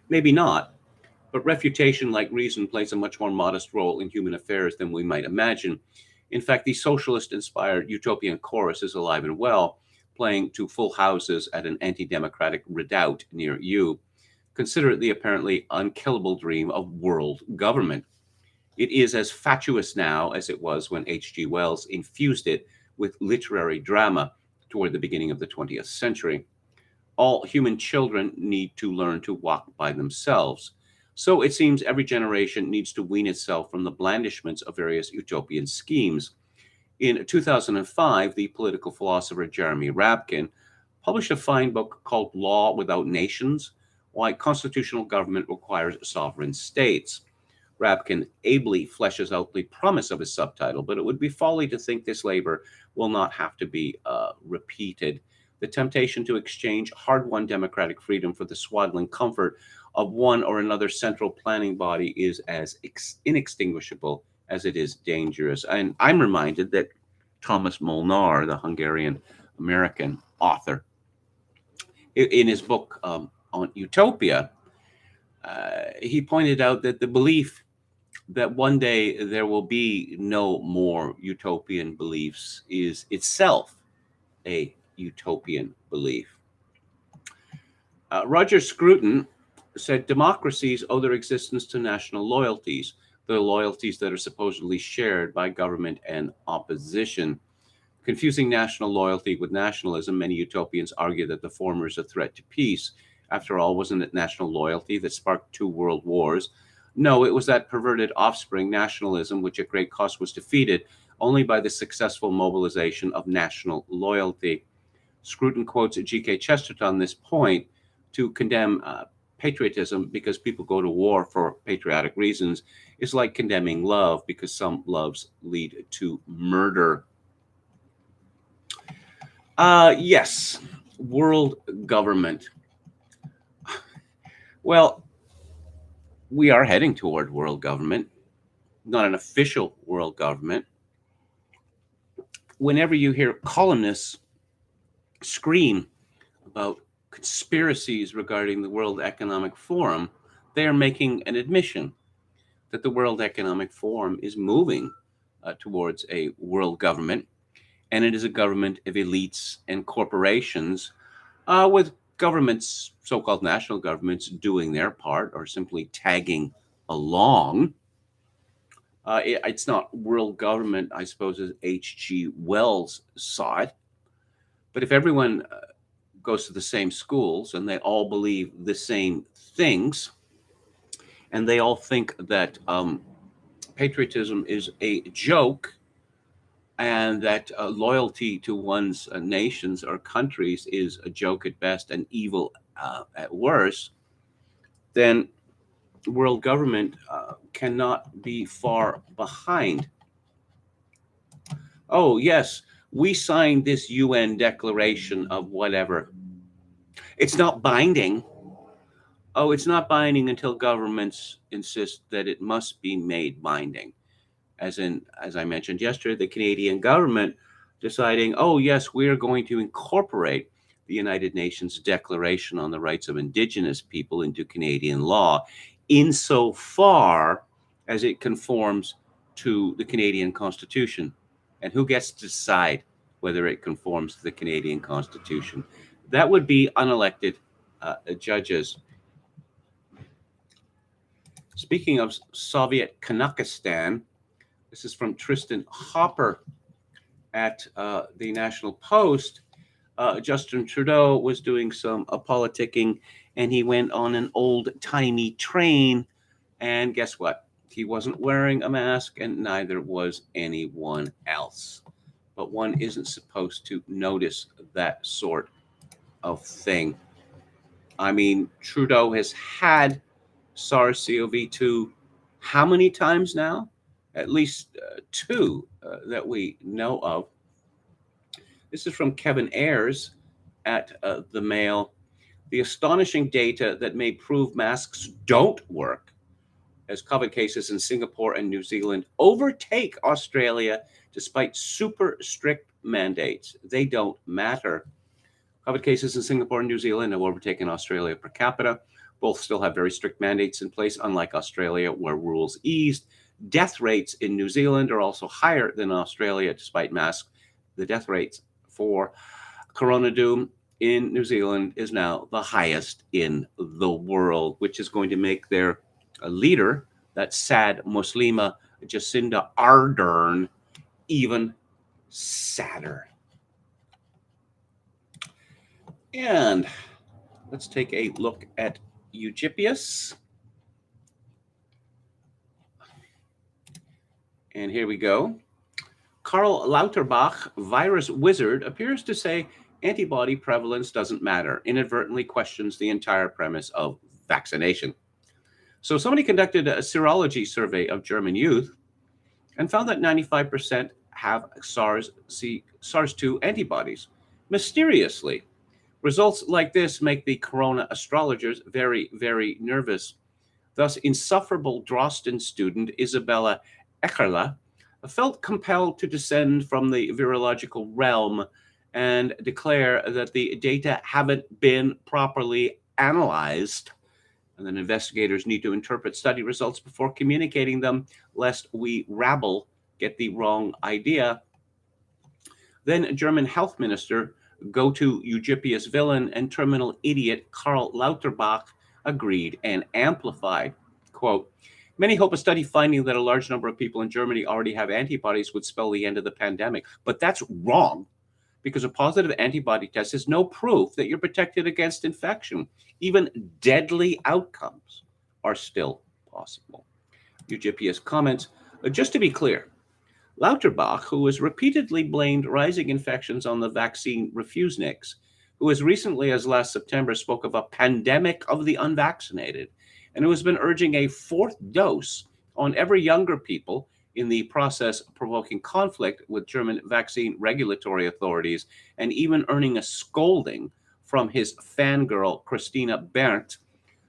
Maybe not, but refutation, like reason, plays a much more modest role in human affairs than we might imagine. In fact, the socialist inspired utopian chorus is alive and well, playing to full houses at an anti democratic redoubt near you. Consider it the apparently unkillable dream of world government. It is as fatuous now as it was when H.G. Wells infused it with literary drama toward the beginning of the 20th century. All human children need to learn to walk by themselves. So it seems every generation needs to wean itself from the blandishments of various utopian schemes. In 2005, the political philosopher Jeremy Rabkin published a fine book called Law Without Nations: Why Constitutional Government Requires Sovereign States. Rabkin ably fleshes out the promise of his subtitle, but it would be folly to think this labor will not have to be repeated. The temptation to exchange hard-won democratic freedom for the swaddling comfort of one or another central planning body is as inextinguishable as it is dangerous. And I'm reminded that Thomas Molnar, the Hungarian-American author, in his book on utopia, he pointed out that the belief that one day there will be no more utopian beliefs is itself a utopian belief. Roger Scruton said democracies owe their existence to national loyalties, the loyalties that are supposedly shared by government and opposition. Confusing national loyalty with nationalism, many utopians argue that the former is a threat to peace. After all, wasn't it national loyalty that sparked 2 world wars? No, it was that perverted offspring, nationalism, which at great cost was defeated only by the successful mobilization of national loyalty. Scruton quotes G.K. Chesterton on this point to condemn patriotism because people go to war for patriotic reasons is like condemning love because some loves lead to murder. Yes, world government. Well, we are heading toward world government, not an official world government. Whenever you hear columnists scream about conspiracies regarding the World Economic Forum, they are making an admission that the World Economic Forum is moving towards a world government, and it is a government of elites and corporations, with governments, so-called national governments, doing their part or simply tagging along. It's not world government, I suppose, as H.G. Wells saw it. But if everyone goes to the same schools and they all believe the same things, and they all think that patriotism is a joke, and that loyalty to one's nations or countries is a joke at best and evil at worst, then world government cannot be far behind. Oh, yes, we signed this UN declaration of whatever. It's not binding. Oh, it's not binding until governments insist that it must be made binding. As I mentioned yesterday, the Canadian government deciding, oh, yes, we are going to incorporate the United Nations Declaration on the Rights of Indigenous People into Canadian law, insofar as it conforms to the Canadian Constitution. And who gets to decide whether it conforms to the Canadian Constitution? That would be unelected judges. Speaking of Soviet Kanakistan, this is from Tristan Hopper. at the National Post, Justin Trudeau was doing some politicking, and he went on an old-timey train, and guess what? He wasn't wearing a mask, and neither was anyone else. But one isn't supposed to notice that sort of thing. I mean, Trudeau has had SARS-CoV-2 how many times now? At least two that we know of. This is from Kevin Ayers at the Mail. The astonishing data that may prove masks don't work as COVID cases in Singapore and New Zealand overtake Australia despite super strict mandates. They don't matter. COVID cases in Singapore and New Zealand have overtaken Australia per capita. Both still have very strict mandates in place, unlike Australia, where rules eased. Death rates in New Zealand are also higher than Australia, despite masks. The death rates for Corona Doom in New Zealand is now the highest in the world, which is going to make their leader, that sad Muslima Jacinda Ardern, even sadder. And let's take a look at Eugippius. And here we go. Karl Lauterbach, virus wizard, appears to say antibody prevalence doesn't matter, inadvertently questions the entire premise of vaccination. So somebody conducted a serology survey of German youth and found that 95% have SARS-2 antibodies. Mysteriously, results like this make the corona astrologers very, very nervous. Thus, insufferable Drosten student Isabella Echerle felt compelled to descend from the virological realm and declare that the data haven't been properly analyzed, and that investigators need to interpret study results before communicating them, lest we rabble get the wrong idea. Then German health minister, go-to Eugippius villain and terminal idiot Karl Lauterbach agreed and amplified. Quote, many hope a study finding that a large number of people in Germany already have antibodies would spell the end of the pandemic. But that's wrong, because a positive antibody test is no proof that you're protected against infection. Even deadly outcomes are still possible. Eugippius comments, just to be clear, Lauterbach, who has repeatedly blamed rising infections on the vaccine refuseniks, who as recently as last September spoke of a pandemic of the unvaccinated, and who has been urging a fourth dose on ever younger people, in the process provoking conflict with German vaccine regulatory authorities and even earning a scolding from his fangirl Christina Berndt,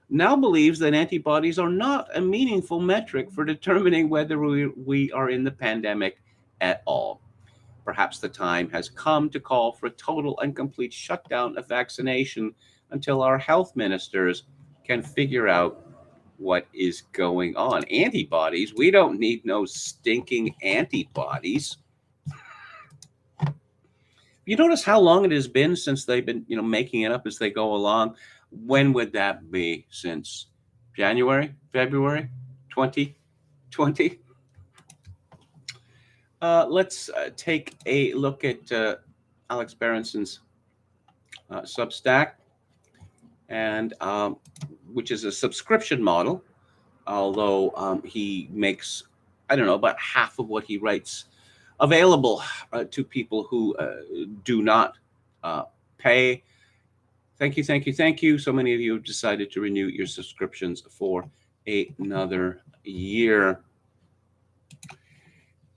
now believes that antibodies are not a meaningful metric for determining whether we are in the pandemic at all. Perhaps the time has come to call for a total and complete shutdown of vaccination until our health ministers can figure out what is going on. Antibodies? We don't need no stinking antibodies. You notice how long it has been since they've been, making it up as they go along? When would that be? Since January, February 2020? Let's take a look at Alex Berenson's Substack, and which is a subscription model, although he makes, about half of what he writes available to people who do not pay. Thank you. So many of you have decided to renew your subscriptions for another year.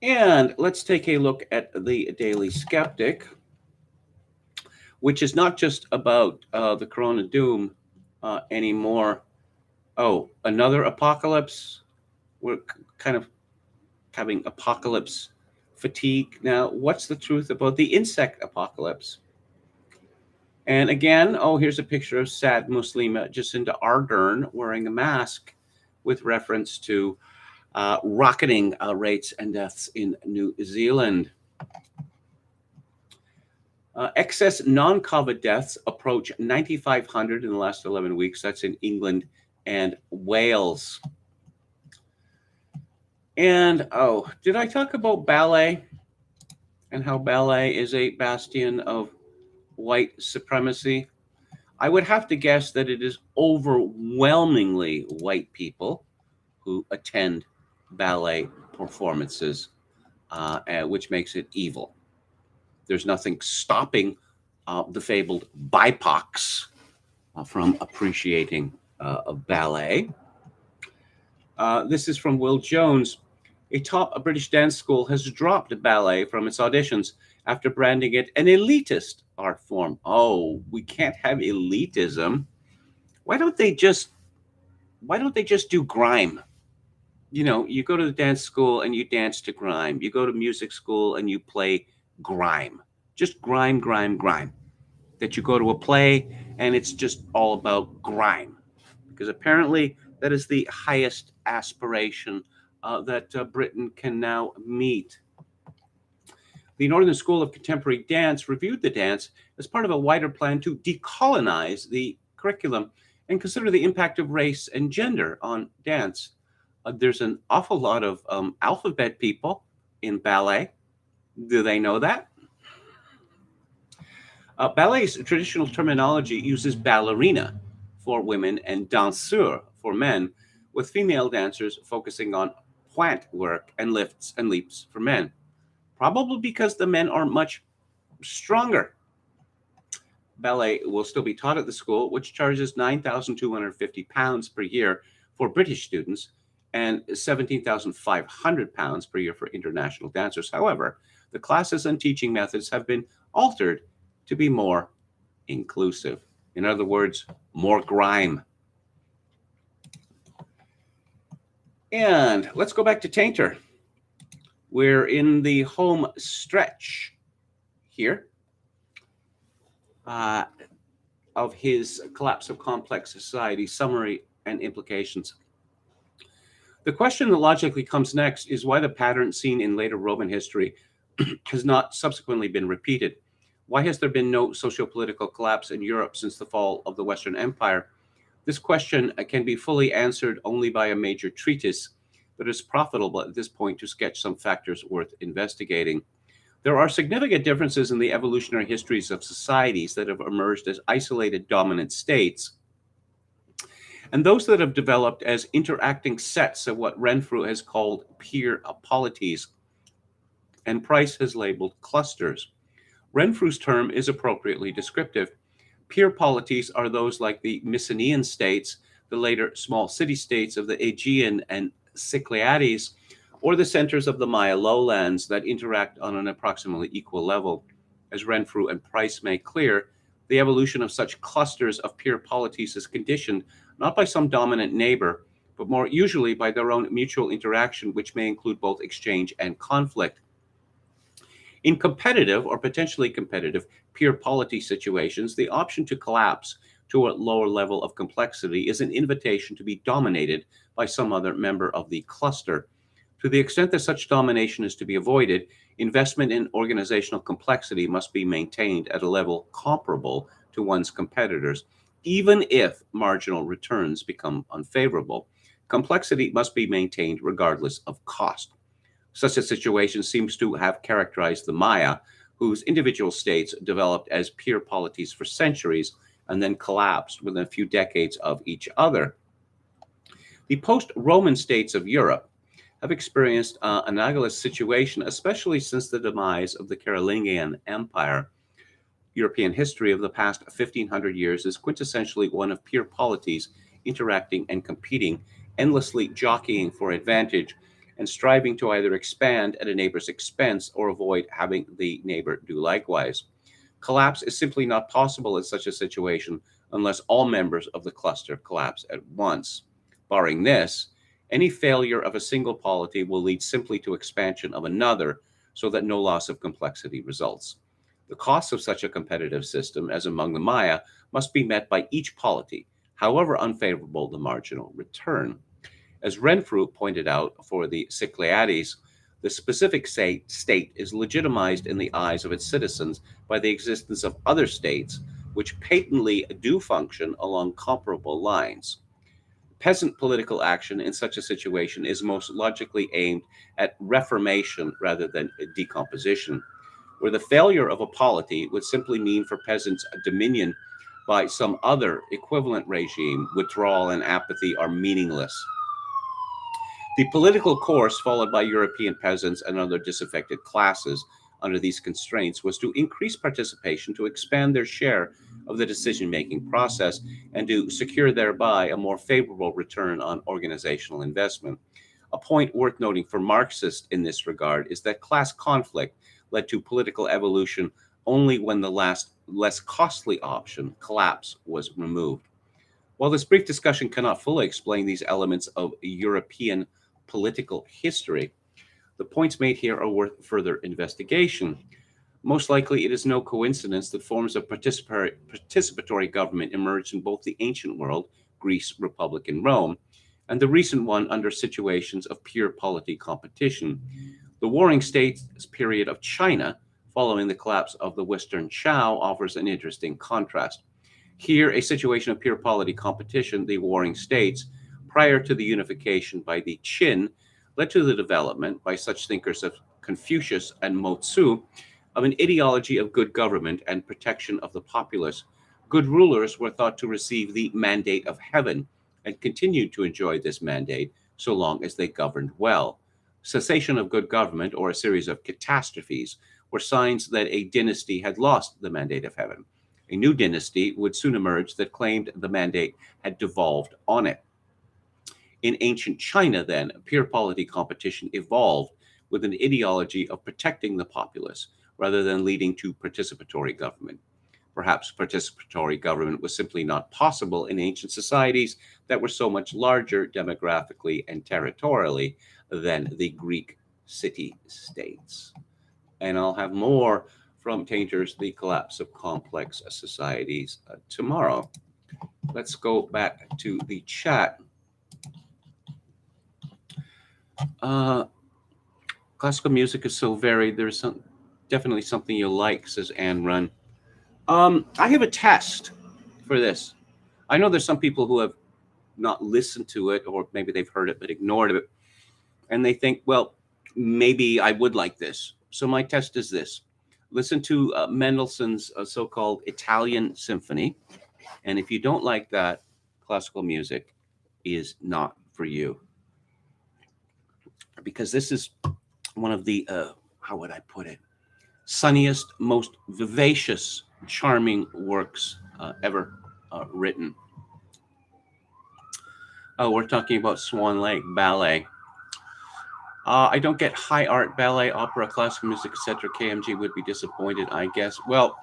And let's take a look at the Daily Skeptic, which is not just about the Corona Doom anymore. Oh, another apocalypse? We're kind of having apocalypse fatigue now. What's the truth about the insect apocalypse? And again, here's a picture of sad Muslima Jacinda Ardern wearing a mask with reference to rocketing rates and deaths in New Zealand. Excess non-COVID deaths approach 9,500 in the last 11 weeks. That's in England and Wales. And, did I talk about ballet? and how ballet is a bastion of white supremacy. I would have to guess that it is overwhelmingly white people who attend ballet performances, which makes it evil. There's nothing stopping the fabled BIPOCs from appreciating ballet. This is from Will Jones. A top British dance school has dropped ballet from its auditions after branding it an elitist art form. Oh, we can't have elitism. Why don't they just do grime? You know, you go to the dance school and you dance to grime. You go to music school and you play grime. Just grime, grime, grime. That you go to a play and it's just all about grime. Because apparently that is the highest aspiration that Britain can now meet. The Northern School of Contemporary Dance reviewed the dance as part of a wider plan to decolonize the curriculum and consider the impact of race and gender on dance. There's an awful lot of alphabet people in ballet. Do they know that? Ballet's traditional terminology uses ballerina for women and danseur for men, with female dancers focusing on pointe work and lifts and leaps for men, probably because the men are much stronger. Ballet will still be taught at the school, which charges £9,250 per year for British students and £17,500 per year for international dancers. However, the classes and teaching methods have been altered to be more inclusive. In other words, more grime. And let's go back to Tainter. We're in the home stretch here of his Collapse of Complex Society summary and implications. The question that logically comes next is why the pattern seen in later Roman history has not subsequently been repeated. Why has there been no socio-political collapse in Europe since the fall of the Western Empire? This question can be fully answered only by a major treatise, but it's profitable at this point to sketch some factors worth investigating. There are significant differences in the evolutionary histories of societies that have emerged as isolated dominant states, and those that have developed as interacting sets of what Renfrew has called peer polities, and Price has labeled clusters. Renfrew's term is appropriately descriptive. Peer polities are those like the Mycenaean states, the later small city-states of the Aegean and Cyclades, or the centers of the Maya lowlands that interact on an approximately equal level. As Renfrew and Price make clear, the evolution of such clusters of peer polities is conditioned not by some dominant neighbor, but more usually by their own mutual interaction, which may include both exchange and conflict. In competitive or potentially competitive peer polity situations, the option to collapse to a lower level of complexity is an invitation to be dominated by some other member of the cluster. To the extent that such domination is to be avoided, investment in organizational complexity must be maintained at a level comparable to one's competitors, even if marginal returns become unfavorable. Complexity must be maintained regardless of cost. Such a situation seems to have characterized the Maya, whose individual states developed as peer polities for centuries and then collapsed within a few decades of each other. The post-Roman states of Europe have experienced an analogous situation, especially since the demise of the Carolingian Empire. European history of the past 1,500 years is quintessentially one of peer polities interacting and competing, endlessly jockeying for advantage, and striving to either expand at a neighbor's expense or avoid having the neighbor do likewise. Collapse is simply not possible in such a situation unless all members of the cluster collapse at once. Barring this, any failure of a single polity will lead simply to expansion of another, so that no loss of complexity results. The costs of such a competitive system, as among the Maya, must be met by each polity, however unfavorable the marginal return. As Renfrew pointed out for the Cyclades, the specific state is legitimized in the eyes of its citizens by the existence of other states which patently do function along comparable lines. Peasant political action in such a situation is most logically aimed at reformation rather than decomposition. where the failure of a polity would simply mean for peasants a dominion by some other equivalent regime, withdrawal and apathy are meaningless. The political course followed by European peasants and other disaffected classes under these constraints was to increase participation, to expand their share of the decision making process, and to secure thereby a more favorable return on organizational investment. A point worth noting for Marxists in this regard is that class conflict led to political evolution only when the less costly option, collapse, was removed. While this brief discussion cannot fully explain these elements of European political history, the points made here are worth further investigation. Most likely, it is no coincidence that forms of participatory government emerged in both the ancient world, Greece, Republic, and Rome, and the recent one under situations of pure polity competition. The Warring States period of China, following the collapse of the Western Chao, offers an interesting contrast. Here, a situation of pure polity competition, the Warring States, prior to the unification by the Qin, led to the development by such thinkers as Confucius and Mo Tzu of an ideology of good government and protection of the populace. Good rulers were thought to receive the mandate of heaven and continued to enjoy this mandate so long as they governed well. Cessation of good government or a series of catastrophes were signs that a dynasty had lost the mandate of heaven. A new dynasty would soon emerge that claimed the mandate had devolved on it. In ancient China, then, pure polity competition evolved with an ideology of protecting the populace rather than leading to participatory government. Perhaps participatory government was simply not possible in ancient societies that were so much larger demographically and territorially than the Greek city-states. And I'll have more from Tainter's The Collapse of Complex Societies tomorrow. Let's go back to the chat. Classical music is so varied. There's definitely something you'll like, says Anne Run. I have a test for this. I know there's some people who have not listened to it, or maybe they've heard it but ignored it, and they think, well, maybe I would like this. So my test is this. Listen to Mendelssohn's so-called Italian Symphony, and if you don't like that, classical music is not for you. Because this is one of the, how would I put it, sunniest, most vivacious, charming works ever written. Oh, we're talking about Swan Lake Ballet. I don't get high art, ballet, opera, classical music, etc. KMG would be disappointed, I guess. Well,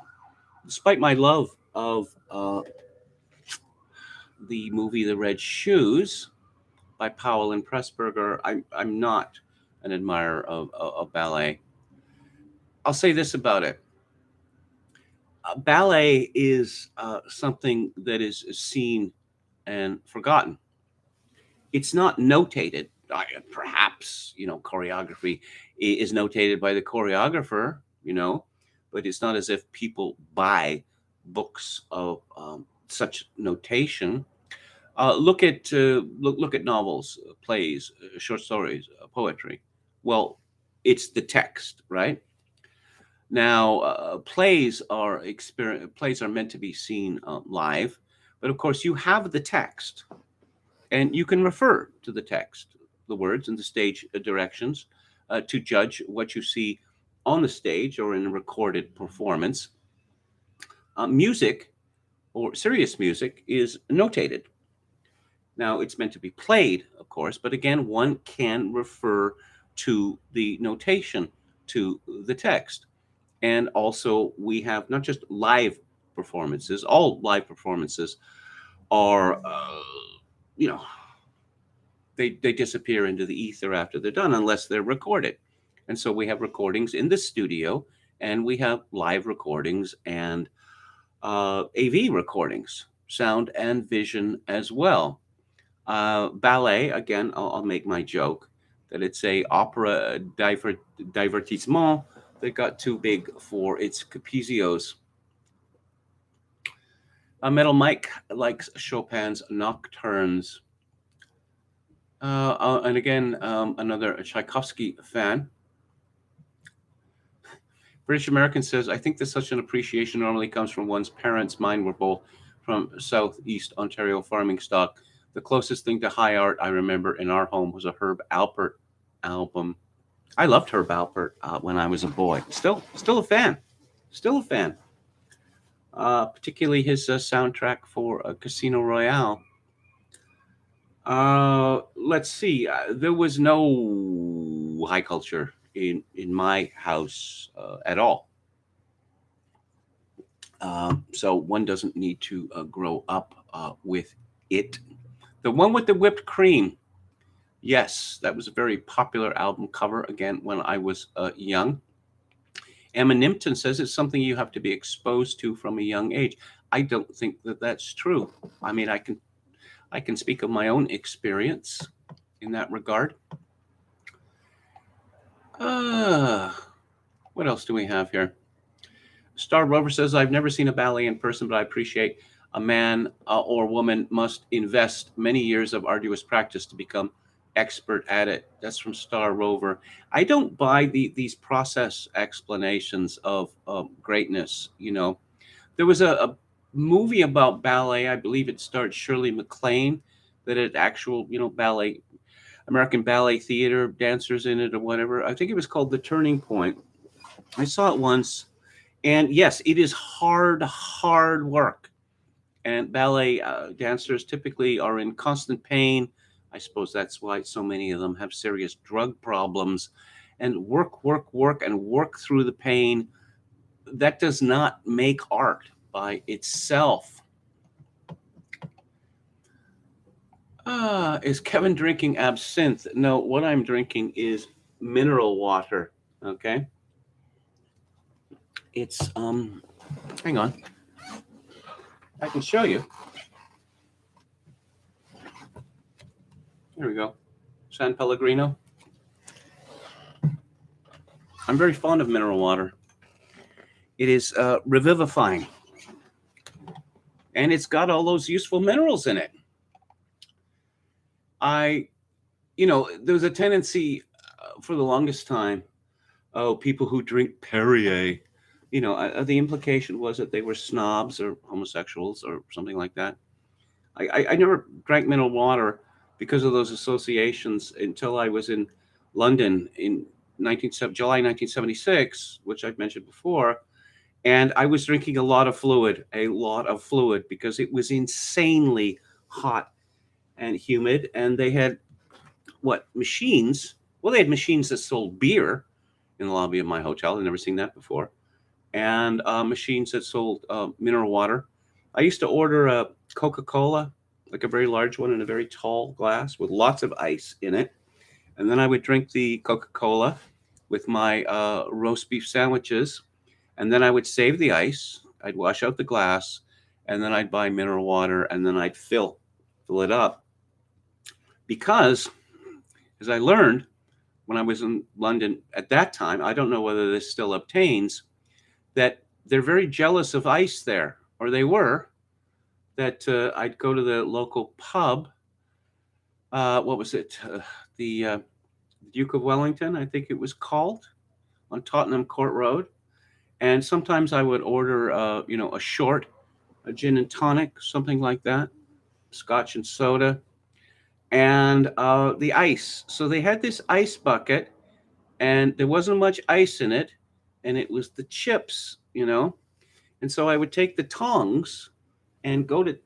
despite my love of the movie The Red Shoes by Powell and Pressburger, I'm not an admirer of ballet. I'll say this about it. Ballet is something that is seen and forgotten. It's not notated. Perhaps, choreography is notated by the choreographer, but it's not as if people buy books of such notation. Look at novels, plays, short stories, poetry. Well, it's the text, right? Now, plays are meant to be seen live, but of course you have the text, and you can refer to the text, the words, and the stage directions to judge what you see on the stage or in a recorded performance. Music, or serious music, is notated. Now, it's meant to be played, of course, but again, one can refer to the notation, to the text. And also, we have not just live performances. All live performances are, they disappear into the ether after they're done, unless they're recorded. And so we have recordings in the studio, and we have live recordings and AV recordings, sound and vision as well. Ballet, again, I'll make my joke that it's a opera divertissement that got too big for its caprizios. Metal Mike likes Chopin's Nocturnes. And again, another Tchaikovsky fan. British American says, I think that such an appreciation normally comes from one's parents. Mine were both from Southeast Ontario farming stock. The closest thing to high art I remember in our home was a Herb Alpert album. I loved Herb Alpert when I was a boy. Still a fan. Still a fan. Particularly his soundtrack for Casino Royale. Let's see. There was no high culture in my house at all. So one doesn't need to grow up with it. The one with the whipped cream. Yes, that was a very popular album cover again when I was young. Emma Nimpton says it's something you have to be exposed to from a young age. I don't think that that's true. I mean, I can speak of my own experience in that regard. What else do we have here? Star Rover says, I've never seen a ballet in person, but I appreciate a man or woman must invest many years of arduous practice to become expert at it. That's from Star Rover. I don't buy these process explanations of greatness. You know, there was a movie about ballet. I believe it starred Shirley MacLaine, that had actual, ballet, American Ballet Theater dancers in it or whatever. I think it was called The Turning Point. I saw it once. And yes, it is hard work. And ballet dancers typically are in constant pain. I suppose that's why so many of them have serious drug problems. And work, and work through the pain. That does not make art by itself. Is Kevin drinking absinthe? No, what I'm drinking is mineral water. Okay. It's hang on. I can show you. Here we go. San Pellegrino. I'm very fond of mineral water. It is revivifying. And it's got all those useful minerals in it. There was a tendency for the longest time, people who drink Perrier, the implication was that they were snobs or homosexuals or something like that. I never drank mineral water because of those associations until I was in London in July 1976, which I've mentioned before. And I was drinking a lot of fluid, because it was insanely hot and humid. And they had machines? Well, they had machines that sold beer in the lobby of my hotel. I'd never seen that before. And machines that sold mineral water. I used to order a Coca-Cola, like a very large one in a very tall glass with lots of ice in it. And then I would drink the Coca-Cola with my roast beef sandwiches. And then I would save the ice. I'd wash out the glass. And then I'd buy mineral water. And then I'd fill it up. Because, as I learned when I was in London at that time, I don't know whether this still obtains, that they're very jealous of ice there, or they were, that I'd go to the local pub. What was it? The Duke of Wellington, I think it was called, on Tottenham Court Road. And sometimes I would order, a short, a gin and tonic, something like that, scotch and soda, and the ice. So they had this ice bucket, and there wasn't much ice in it, and it was the chips, And so I would take the tongs and go to,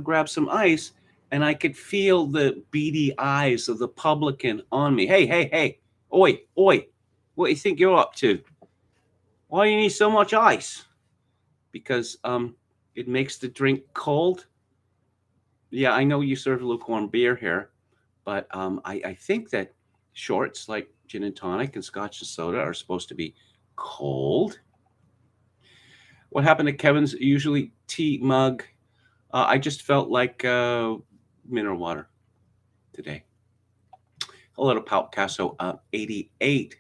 grab some ice, and I could feel the beady eyes of the publican on me. Hey, oi, what do you think you're up to? Why do you need so much ice? Because it makes the drink cold. Yeah, I know you serve lukewarm beer here, but I think that shorts like gin and tonic and scotch and soda are supposed to be cold. What happened to Kevin's usually tea mug? I just felt like mineral water today. Hello to Picasso 88.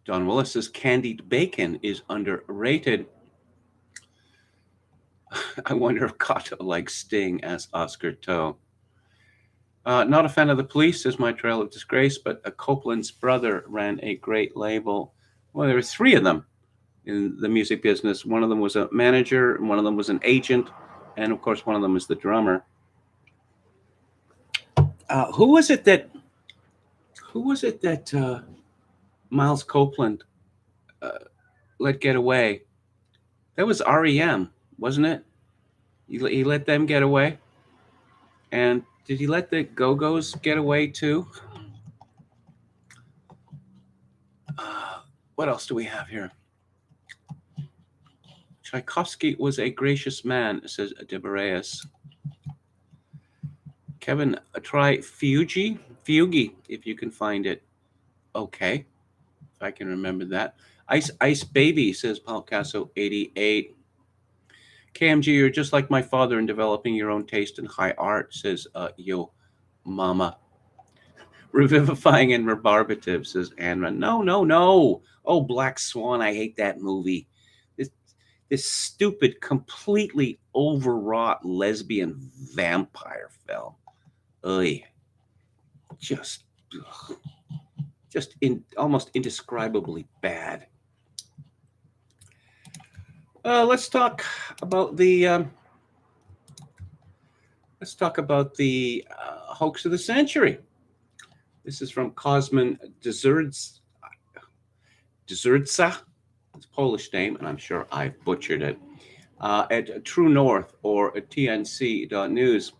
Don Willis says candied bacon is underrated. I wonder if Kato likes Sting, as Oscar Toe. Not a fan of the Police, says my trail of disgrace, but Copeland's brother ran a great label. Well, there were three of them. in the music business. One of them was a manager, and one of them was an agent, and of course, one of them was the drummer. Who was it that Miles Copeland let get away? That was REM, wasn't it? He let them get away, and did he let the Go-Go's get away too? What else do we have here? Tchaikovsky was a gracious man, says Debereus. Kevin, try Fugi, if you can find it. Okay, if I can remember that. Ice Baby, says Paul Casso 88. KMG, you're just like my father in developing your own taste in high art, says Yo Mama. Revivifying and rebarbative, says Anna. No. Oh, Black Swan, I hate that movie. This stupid, completely overwrought lesbian vampire film. Ugh. Just almost indescribably bad. Let's talk about the hoax of the century. This is from Kozmin Dezerdza. It's a Polish name, and I'm sure I've butchered it. At True North or at TNC.news.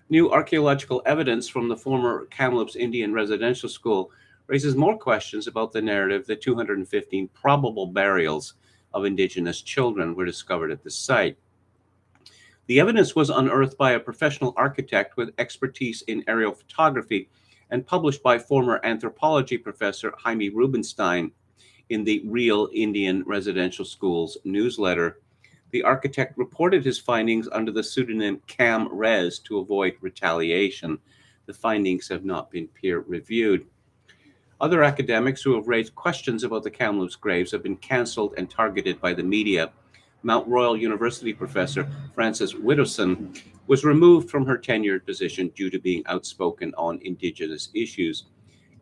New archaeological evidence from the former Kamloops Indian Residential School raises more questions about the narrative that 215 probable burials of Indigenous children were discovered at the site. The evidence was unearthed by a professional architect with expertise in aerial photography and published by former anthropology professor Jaime Rubenstein in the Real Indian Residential Schools newsletter. The architect reported his findings under the pseudonym Cam Res to avoid retaliation. The findings have not been peer-reviewed. Other academics who have raised questions about the Kamloops graves have been cancelled and targeted by the media. Mount Royal University professor Frances Widdowson was removed from her tenured position due to being outspoken on Indigenous issues.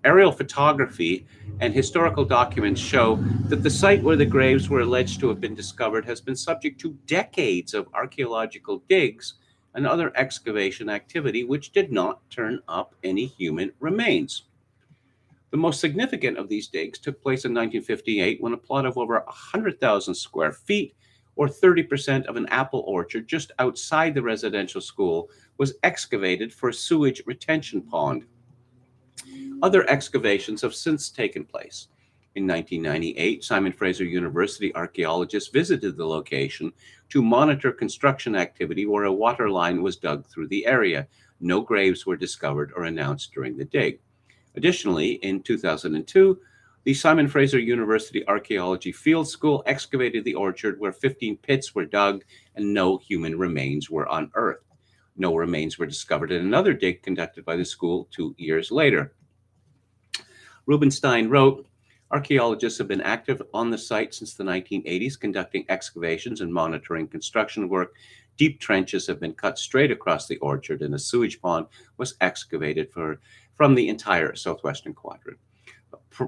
Aerial photography and historical documents show that the site where the graves were alleged to have been discovered has been subject to decades of archaeological digs and other excavation activity, which did not turn up any human remains. The most significant of these digs took place in 1958 when a plot of over 100,000 square feet, or 30% of an apple orchard just outside the residential school, was excavated for a sewage retention pond. Other excavations have since taken place. In 1998, Simon Fraser University archaeologists visited the location to monitor construction activity where a water line was dug through the area. No graves were discovered or announced during the dig. Additionally, in 2002, the Simon Fraser University Archaeology Field School excavated the orchard where 15 pits were dug and no human remains were unearthed. No remains were discovered in another dig conducted by the school 2 years later. Rubenstein wrote, archaeologists have been active on the site since the 1980s, conducting excavations and monitoring construction work. Deep trenches have been cut straight across the orchard, and a sewage pond was excavated from the entire southwestern quadrant.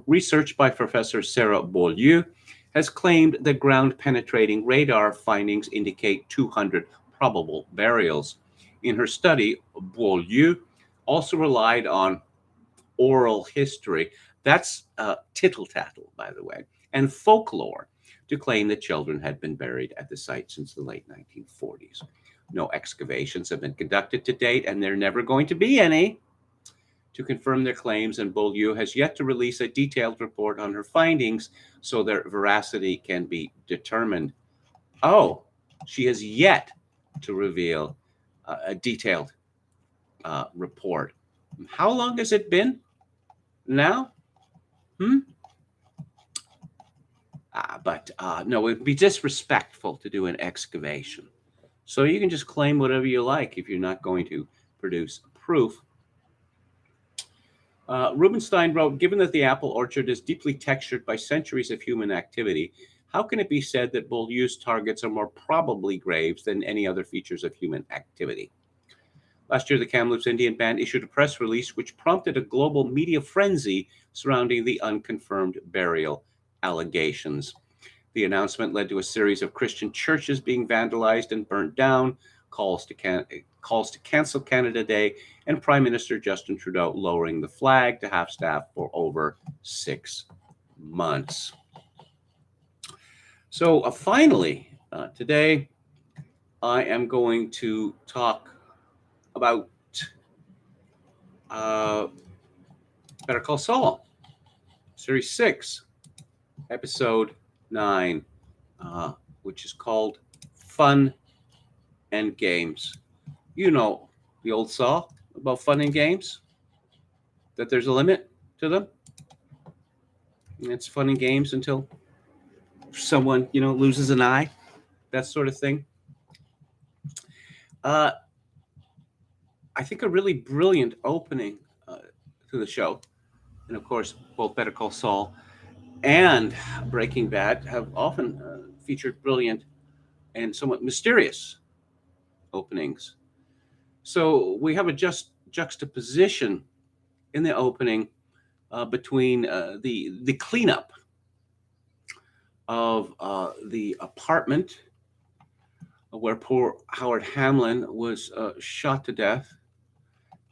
Research by Professor Sarah Beaulieu has claimed that ground-penetrating radar findings indicate 200 probable burials. In her study, Beaulieu also relied on oral history, that's tittle-tattle, by the way, and folklore to claim that children had been buried at the site since the late 1940s. No excavations have been conducted to date, and there are never going to be any to confirm their claims, and Beaulieu has yet to release a detailed report on her findings so their veracity can be determined. Oh, she has yet to reveal a detailed report. How long has it been now? But no, it would be disrespectful to do an excavation. So you can just claim whatever you like if you're not going to produce proof. Rubenstein wrote, given that the apple orchard is deeply textured by centuries of human activity, how can it be said that Beaulieu's targets are more probably graves than any other features of human activity? Last year, the Kamloops Indian Band issued a press release which prompted a global media frenzy surrounding the unconfirmed burial allegations. The announcement led to a series of Christian churches being vandalized and burnt down, calls to cancel Canada Day, and Prime Minister Justin Trudeau lowering the flag to half-staff for over 6 months. So finally, today, I am going to talk about Better Call Saul, Series 6, Episode 9, which is called Fun and Games. You know the old saw about fun and games, that there's a limit to them. And it's fun and games until someone, loses an eye, that sort of thing. I think a really brilliant opening to the show. And of course, both Better Call Saul and Breaking Bad have often featured brilliant and somewhat mysterious openings. So we have a juxtaposition in the opening between the cleanup of the apartment where poor Howard Hamlin was shot to death,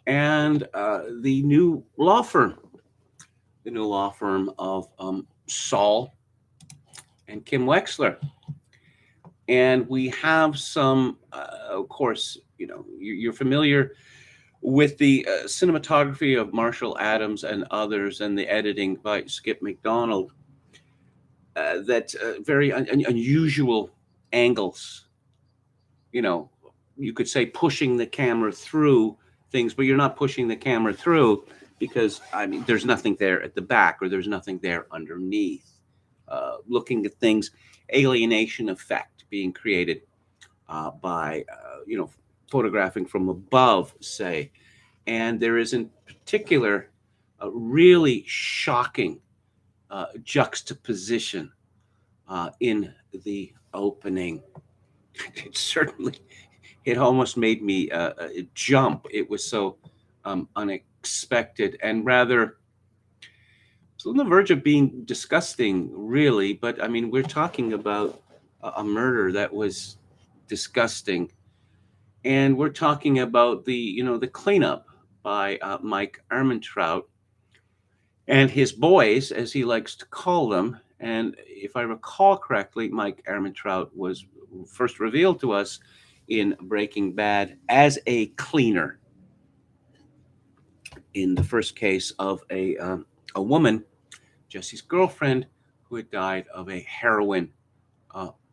and the new law firm of Saul and Kim Wexler. And we have some, of course, you're familiar with the cinematography of Marshall Adams and others, and the editing by Skip McDonald. That very unusual angles. You could say pushing the camera through things, but you're not pushing the camera through because, there's nothing there at the back or there's nothing there underneath. Looking at things, alienation effect being created by, photographing from above, say. And there is in particular a really shocking juxtaposition in the opening. It almost made me jump. It was so unexpected and rather on the verge of being disgusting, really. But we're talking about a murder that was disgusting, and we're talking about the cleanup by Mike Ehrmantraut and his boys, as he likes to call them. And if I recall correctly, Mike Ehrmantraut was first revealed to us in Breaking Bad as a cleaner in the first case of a woman, Jesse's girlfriend, who had died of a heroin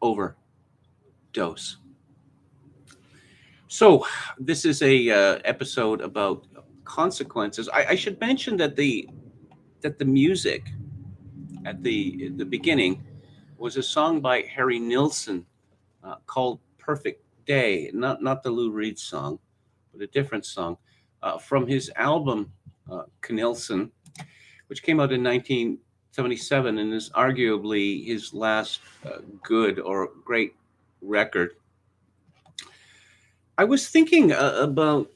overdose. So this is a episode about consequences. I should mention that the music at the beginning was a song by Harry Nilsson called "Perfect Day," not the Lou Reed song, but a different song from his album Knilson, which came out in 1977 and is arguably his last good or great record. I was thinking about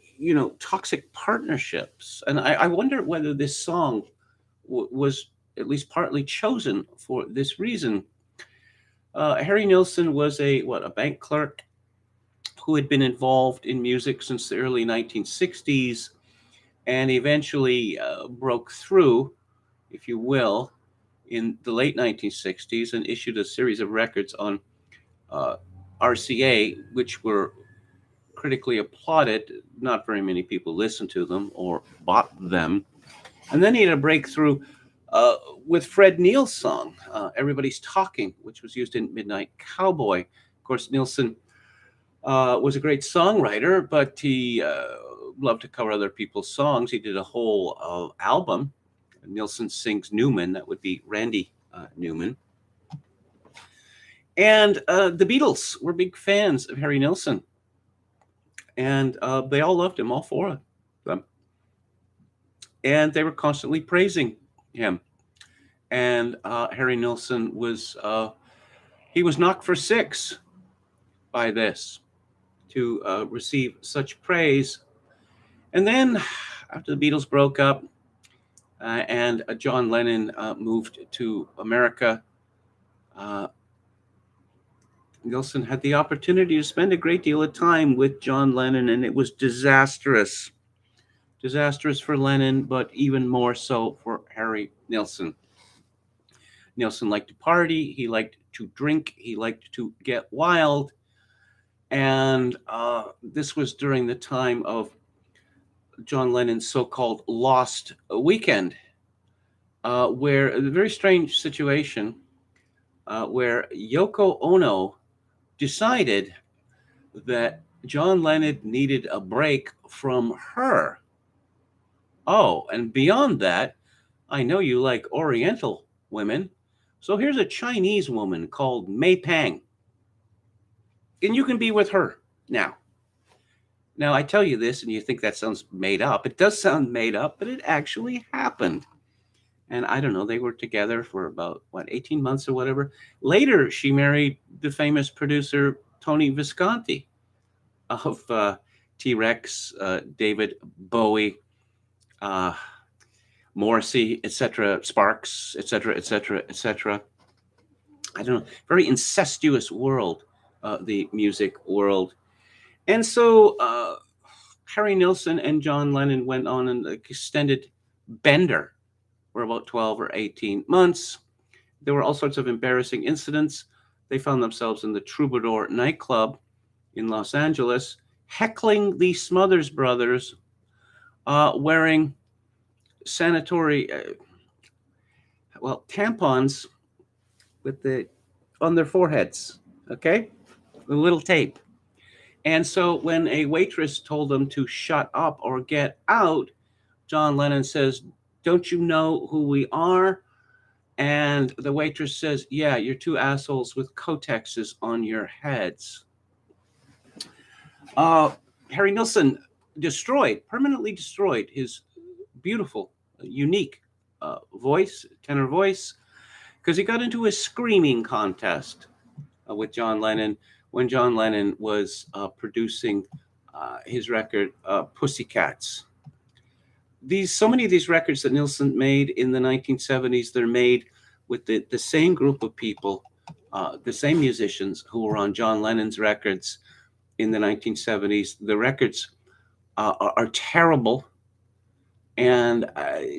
toxic partnerships, and I wonder whether this song was at least partly chosen for this reason. Harry Nilsson was a bank clerk who had been involved in music since the early 1960s, and eventually broke through, if you will, in the late 1960s and issued a series of records on RCA, which were critically applauded. Not very many people listened to them or bought them. And then he had a breakthrough with Fred Neil's song, Everybody's Talking, which was used in Midnight Cowboy. Of course, Nilsson was a great songwriter, but he loved to cover other people's songs. He did a whole album. Nilsson sings Newman. That would be Randy Newman. And the Beatles were big fans of Harry Nilsson. And they all loved him, all four of them. And they were constantly praising him. And Harry Nilsson was knocked for six by this, to receive such praise. And then after the Beatles broke up and John Lennon moved to America, Nilsson had the opportunity to spend a great deal of time with John Lennon, and it was disastrous. Disastrous for Lennon, but even more so for Harry Nilsson. Nilsson liked to party, he liked to drink, he liked to get wild, and this was during the time of John Lennon's so-called lost weekend, where a very strange situation where Yoko Ono decided that John Lennon needed a break from her. Oh, and beyond that, I know you like Oriental women, so here's a Chinese woman called Mei Pang, and you can be with her now. Now, I tell you this, and you think that sounds made up. It does sound made up, but it actually happened. And I don't know, they were together for about, 18 months or whatever. Later, she married the famous producer Tony Visconti of T-Rex, David Bowie, Morrissey, etc., Sparks, etc., etc., etc. I don't know, very incestuous world, the music world. And so Harry Nilsson and John Lennon went on an extended bender for about 12 or 18 months. There were all sorts of embarrassing incidents. They found themselves in the Troubadour nightclub in Los Angeles, heckling the Smothers Brothers, wearing sanitary, tampons on their foreheads, okay, with a little tape. And so when a waitress told them to shut up or get out, John Lennon says, "Don't you know who we are?" And the waitress says, "Yeah, you're two assholes with Kotexes on your heads." Harry Nilsson permanently destroyed his beautiful, unique tenor voice, because he got into a screaming contest with John Lennon when John Lennon was producing his record Pussycats. So many of these records that Nilsson made in the 1970s, they're made with the same group of people, the same musicians who were on John Lennon's records in the 1970s. The records are terrible. And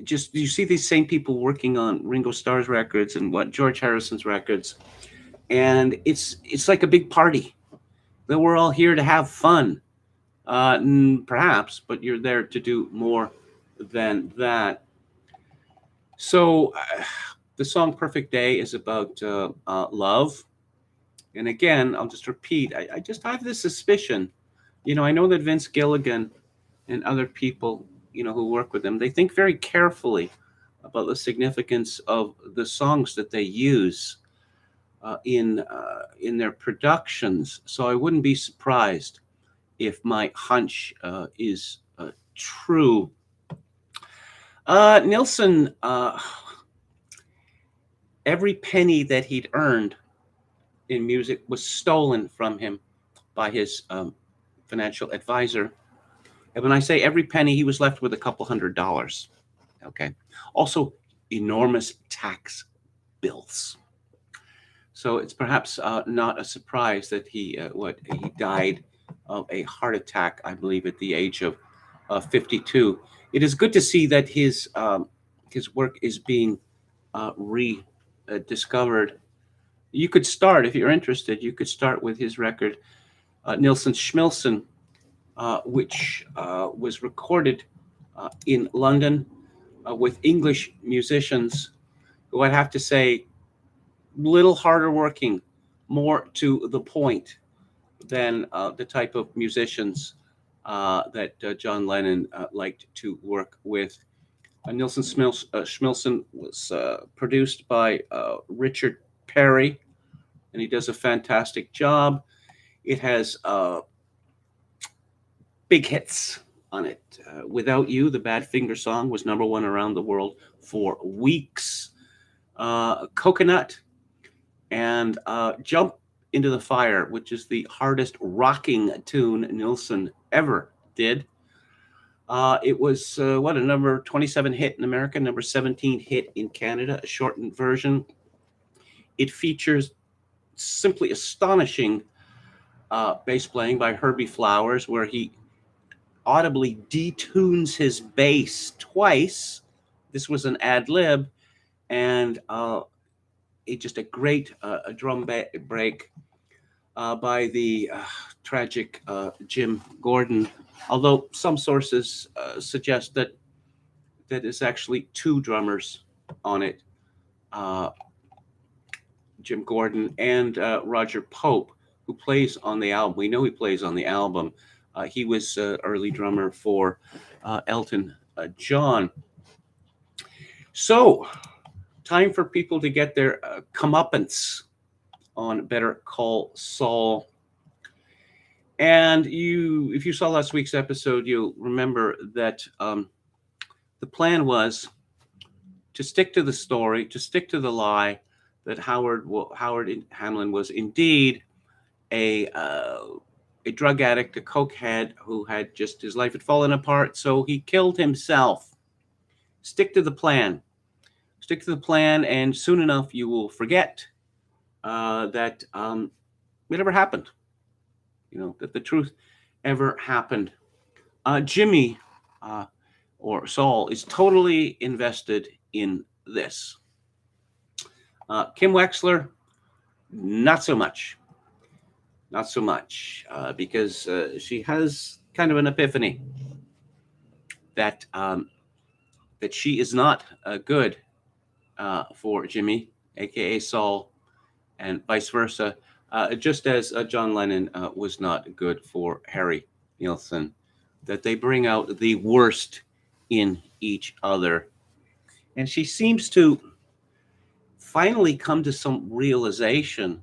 just you see these same people working on Ringo Starr's records and George Harrison's records. And it's like a big party that we're all here to have fun, perhaps, but you're there to do more than that. So the song Perfect Day is about love. And again, I'll just repeat, I just have this suspicion, I know that Vince Gilligan and other people, who work with him, they think very carefully about the significance of the songs that they use in their productions. So I wouldn't be surprised if my hunch is true. Nilsson, every penny that he'd earned in music was stolen from him by his financial advisor. And when I say every penny, he was left with a couple $100. Okay. Also, enormous tax bills. So it's perhaps not a surprise that he died of a heart attack, I believe, at the age of 52. It is good to see that his work is being rediscovered. You could start, if you're interested, you could start with his record, Nilsson Schmilsson, which was recorded in London with English musicians who I'd have to say little harder working, more to the point than the type of musicians that John Lennon liked to work with. Nilsson Schmilsson was produced by Richard Perry, and he does a fantastic job. It has big hits on it. Without You, the Badfinger song, was #1 around the world for weeks. Coconut and Jump into the Fire, which is the hardest rocking tune Nilsson ever did. It was a number 27 hit in America, number 17 hit in Canada, a shortened version. It features simply astonishing bass playing by Herbie Flowers, where he audibly detunes his bass twice. This was an ad lib, and just a great drum break by the tragic Jim Gordon. Although some sources suggest that it's actually two drummers on it, Jim Gordon and Roger Pope, who plays on the album. We know he plays on the album. He was early drummer for Elton John. So, time for people to get their comeuppance on Better Call Saul. And if you saw last week's episode, you'll remember that the plan was to stick to the story, to stick to the lie that Howard Hamlin was indeed a drug addict, a cokehead who had just, his life had fallen apart, so he killed himself. Stick to the plan. Stick to the plan, and soon enough you will forget that it ever happened. That the truth ever happened. Jimmy or Saul is totally invested in this. Kim Wexler, not so much. Not so much, because she has kind of an epiphany that she is not good for Jimmy, aka Saul, and vice versa. Just as John Lennon was not good for Harry Nilsson, that they bring out the worst in each other. And she seems to finally come to some realization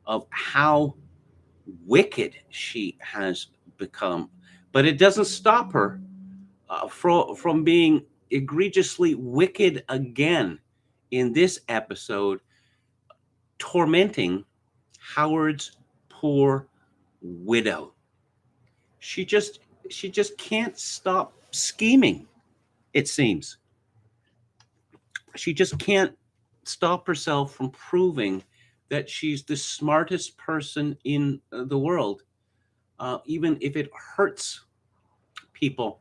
of how wicked she has become. But it doesn't stop her from being egregiously wicked again in this episode, tormenting Howard's poor widow. She just can't stop scheming, it seems. She just can't stop herself from proving that she's the smartest person in the world, even if it hurts people.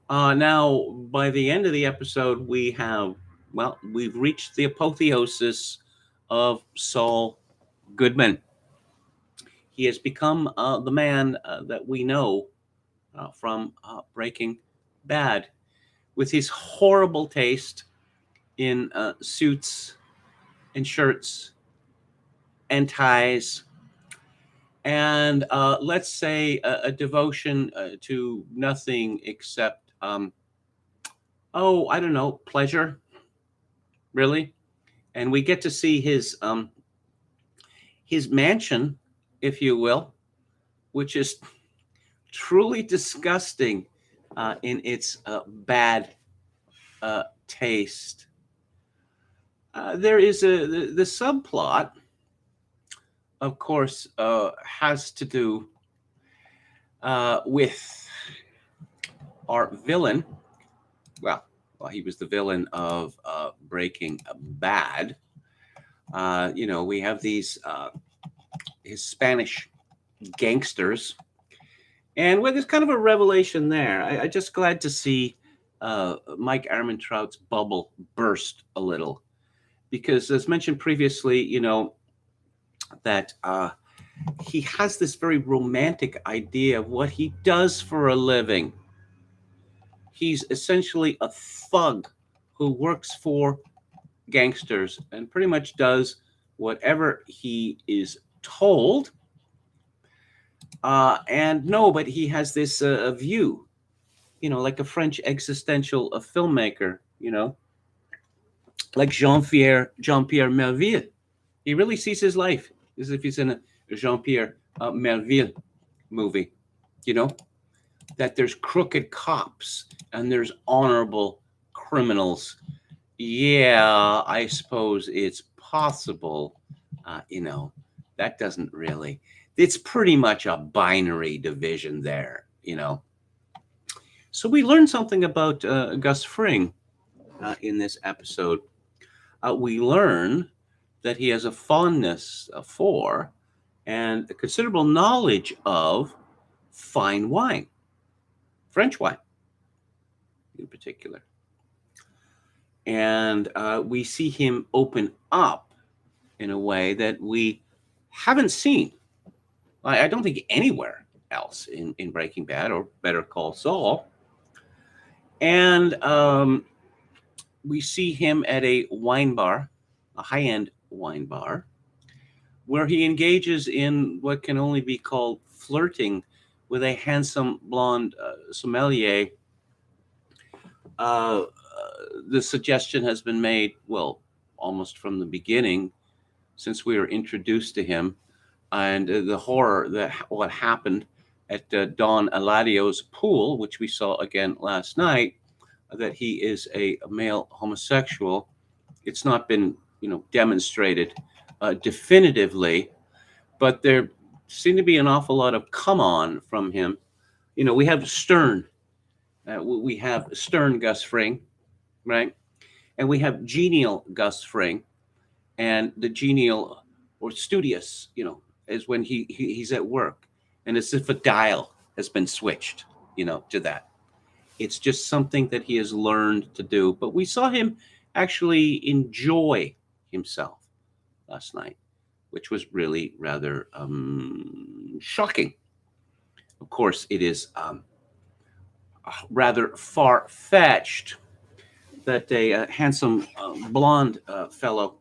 Now, by the end of the episode, we've reached the apotheosis of Saul Goodman. He has become the man that we know from Breaking Bad, with his horrible taste in suits and shirts and ties, and let's say a devotion to nothing except, pleasure, really. And we get to see his mansion, if you will, which is truly disgusting in its bad taste. There is the subplot, of course, has to do with our villain. Well, he was the villain of Breaking Bad. We have these his Spanish gangsters, and there's kind of a revelation there. I just glad to see Mike Ehrmantraut's bubble burst a little, because as mentioned previously, that he has this very romantic idea of what he does for a living. He's essentially a thug who works for gangsters and pretty much does whatever he is told. But he has this view, like a French existential filmmaker, like Jean-Pierre Melville. He really sees his life as if he's in a Jean-Pierre Melville movie, that there's crooked cops and there's honorable criminals. Yeah, I suppose it's possible. That doesn't really, it's pretty much a binary division there, So we learned something about Gus Fring in this episode. We learn that he has a fondness for and a considerable knowledge of fine wine, French wine in particular. And we see him open up in a way that we haven't seen. I don't think anywhere else in Breaking Bad or Better Call Saul. And we see him at a wine bar, a high-end wine bar, where he engages in what can only be called flirting with a handsome blonde sommelier. The suggestion has been made, well, almost from the beginning, since we were introduced to him, and the horror that what happened at Don Eladio's pool, which we saw again last night, that he is a male homosexual. It's not been, demonstrated definitively, but there seemed to be an awful lot of come on from him. We have Stern. We have Stern Gus Fring, right? And we have genial Gus Fring. And the genial or studious, is when he's at work. And it's as if a dial has been switched, to that. It's just something that he has learned to do. But we saw him actually enjoy himself last night, which was really rather shocking. Of course, it is rather far-fetched that a handsome blonde fellow,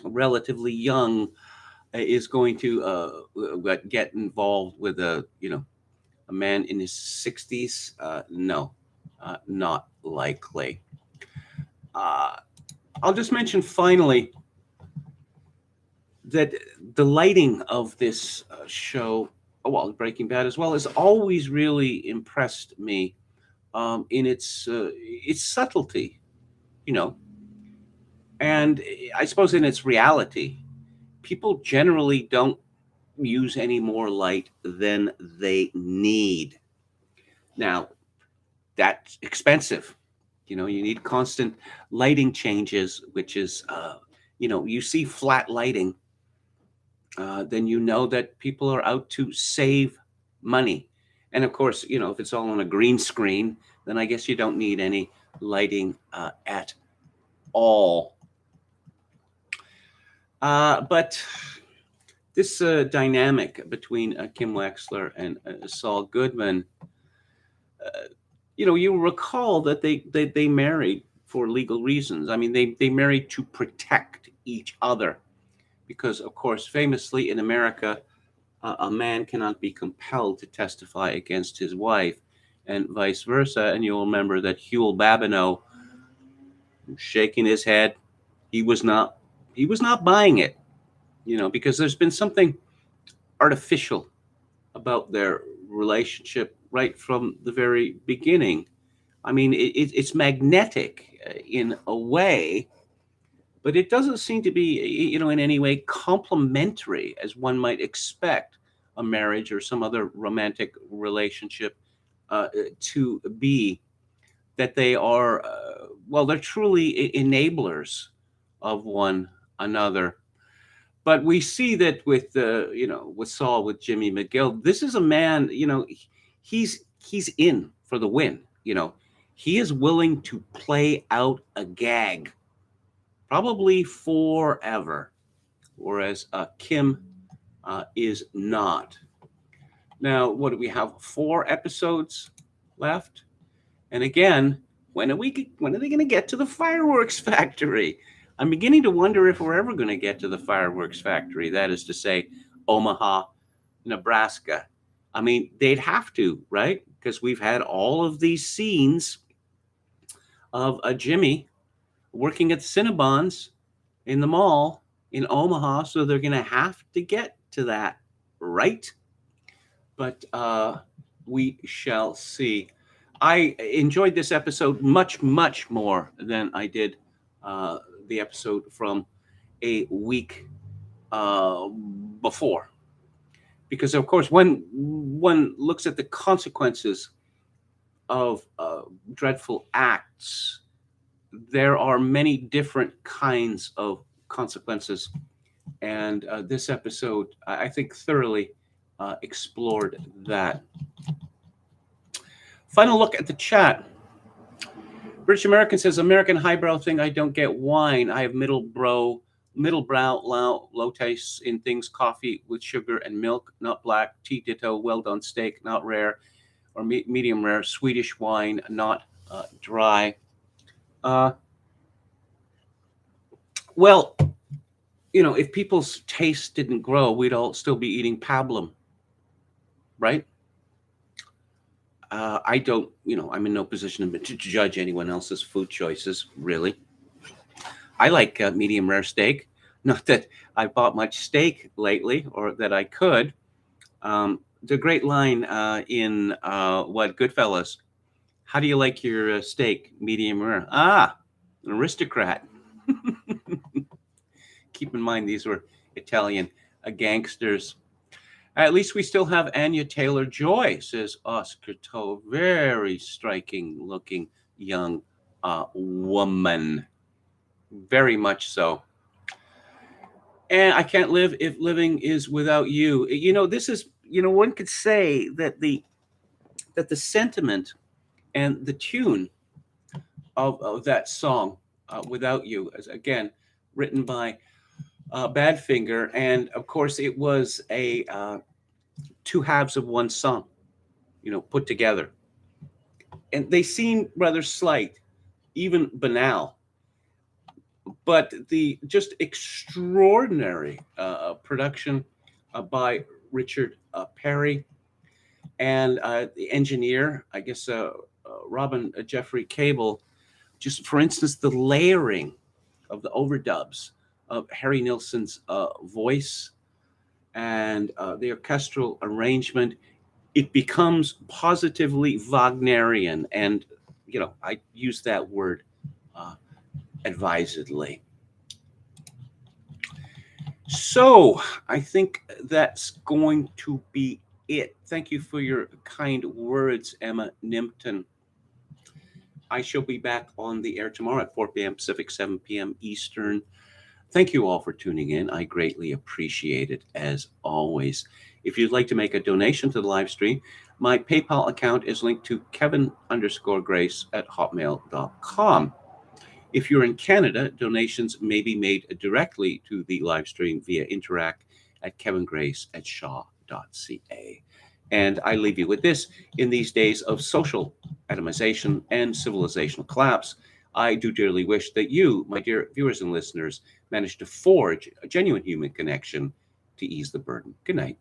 relatively young, is going to get involved with a man in his 60s. No, not likely. I'll just mention finally that the lighting of this show, well, Breaking Bad as well, has always really impressed me in its subtlety, and I suppose in its reality. People generally don't use any more light than they need. Now, that's expensive. You need constant lighting changes, which is, you see flat lighting, then you know that people are out to save money. And of course, if it's all on a green screen, then I guess you don't need any lighting at all. But this dynamic between Kim Wexler and Saul Goodman, you recall that they married for legal reasons. I mean, they married to protect each other because, of course, famously in America, a man cannot be compelled to testify against his wife and vice versa. And you'll remember that Huel Babineau, shaking his head, he was not buying it, because there's been something artificial about their relationship right from the very beginning. I mean, it's magnetic in a way, but it doesn't seem to be, in any way complementary as one might expect a marriage or some other romantic relationship to be. That they are, they're truly enablers of one another. But we see that with with Saul, with Jimmy McGill, this is a man, he's in for the win. He is willing to play out a gag, probably forever, whereas Kim is not. Now, what do we have? 4 episodes left, and again, when are they going to get to the fireworks factory? I'm beginning to wonder if we're ever going to get to the fireworks factory. That is to say, Omaha, Nebraska. I mean, they'd have to, right? Because we've had all of these scenes of Jimmy working at Cinnabons in the mall in Omaha, so they're going to have to get to that, right? But we shall see. I enjoyed this episode much, much more than I did the episode from a week before. Because, of course, when one looks at the consequences of dreadful acts, there are many different kinds of consequences. And this episode, I think, thoroughly explored that. Final look at the chat. British American says, American highbrow thing, I don't get wine. I have middle brow, low taste in things, coffee with sugar and milk, not black, tea ditto, well done steak, not rare, or medium rare, Swedish wine, not dry. Well, you know, if people's taste didn't grow, we'd all still be eating pablum, right? I don't, you know, I'm in no position to judge anyone else's food choices, really. I like medium rare steak. Not that I bought much steak lately, or that I could. The great line in Goodfellas, how do you like your steak? Medium rare. Ah, an aristocrat. Keep in mind, these were Italian gangsters. At least we still have Anya Taylor-Joy, says Oscar Toe. Very striking looking young woman. Very much so. And I can't live if living is without you. You know, this is, you know, one could say that the sentiment and the tune of that song, Without You, is again written by Badfinger, and of course it was a two halves of one song, you know, put together, and they seem rather slight, even banal, but the just extraordinary production by Richard Perry, and the engineer, I guess, Robin Jeffrey Cable. Just for instance, the layering of the overdubs of Harry Nilsson's voice and the orchestral arrangement, it becomes positively Wagnerian. And, you know, I use that word advisedly. So I think that's going to be it. Thank you for your kind words, Emma Nimpton. I shall be back on the air tomorrow at 4 p.m. Pacific, 7 p.m. Eastern. Thank you all for tuning in. I greatly appreciate it, as always. If you'd like to make a donation to the live stream, my PayPal account is linked to kevin_grace@hotmail.com. If you're in Canada, donations may be made directly to the live stream via Interact at kevingrace@shaw.ca. And I leave you with this. In these days of social atomization and civilizational collapse, I do dearly wish that you, my dear viewers and listeners, manage to forge a genuine human connection to ease the burden. Good night.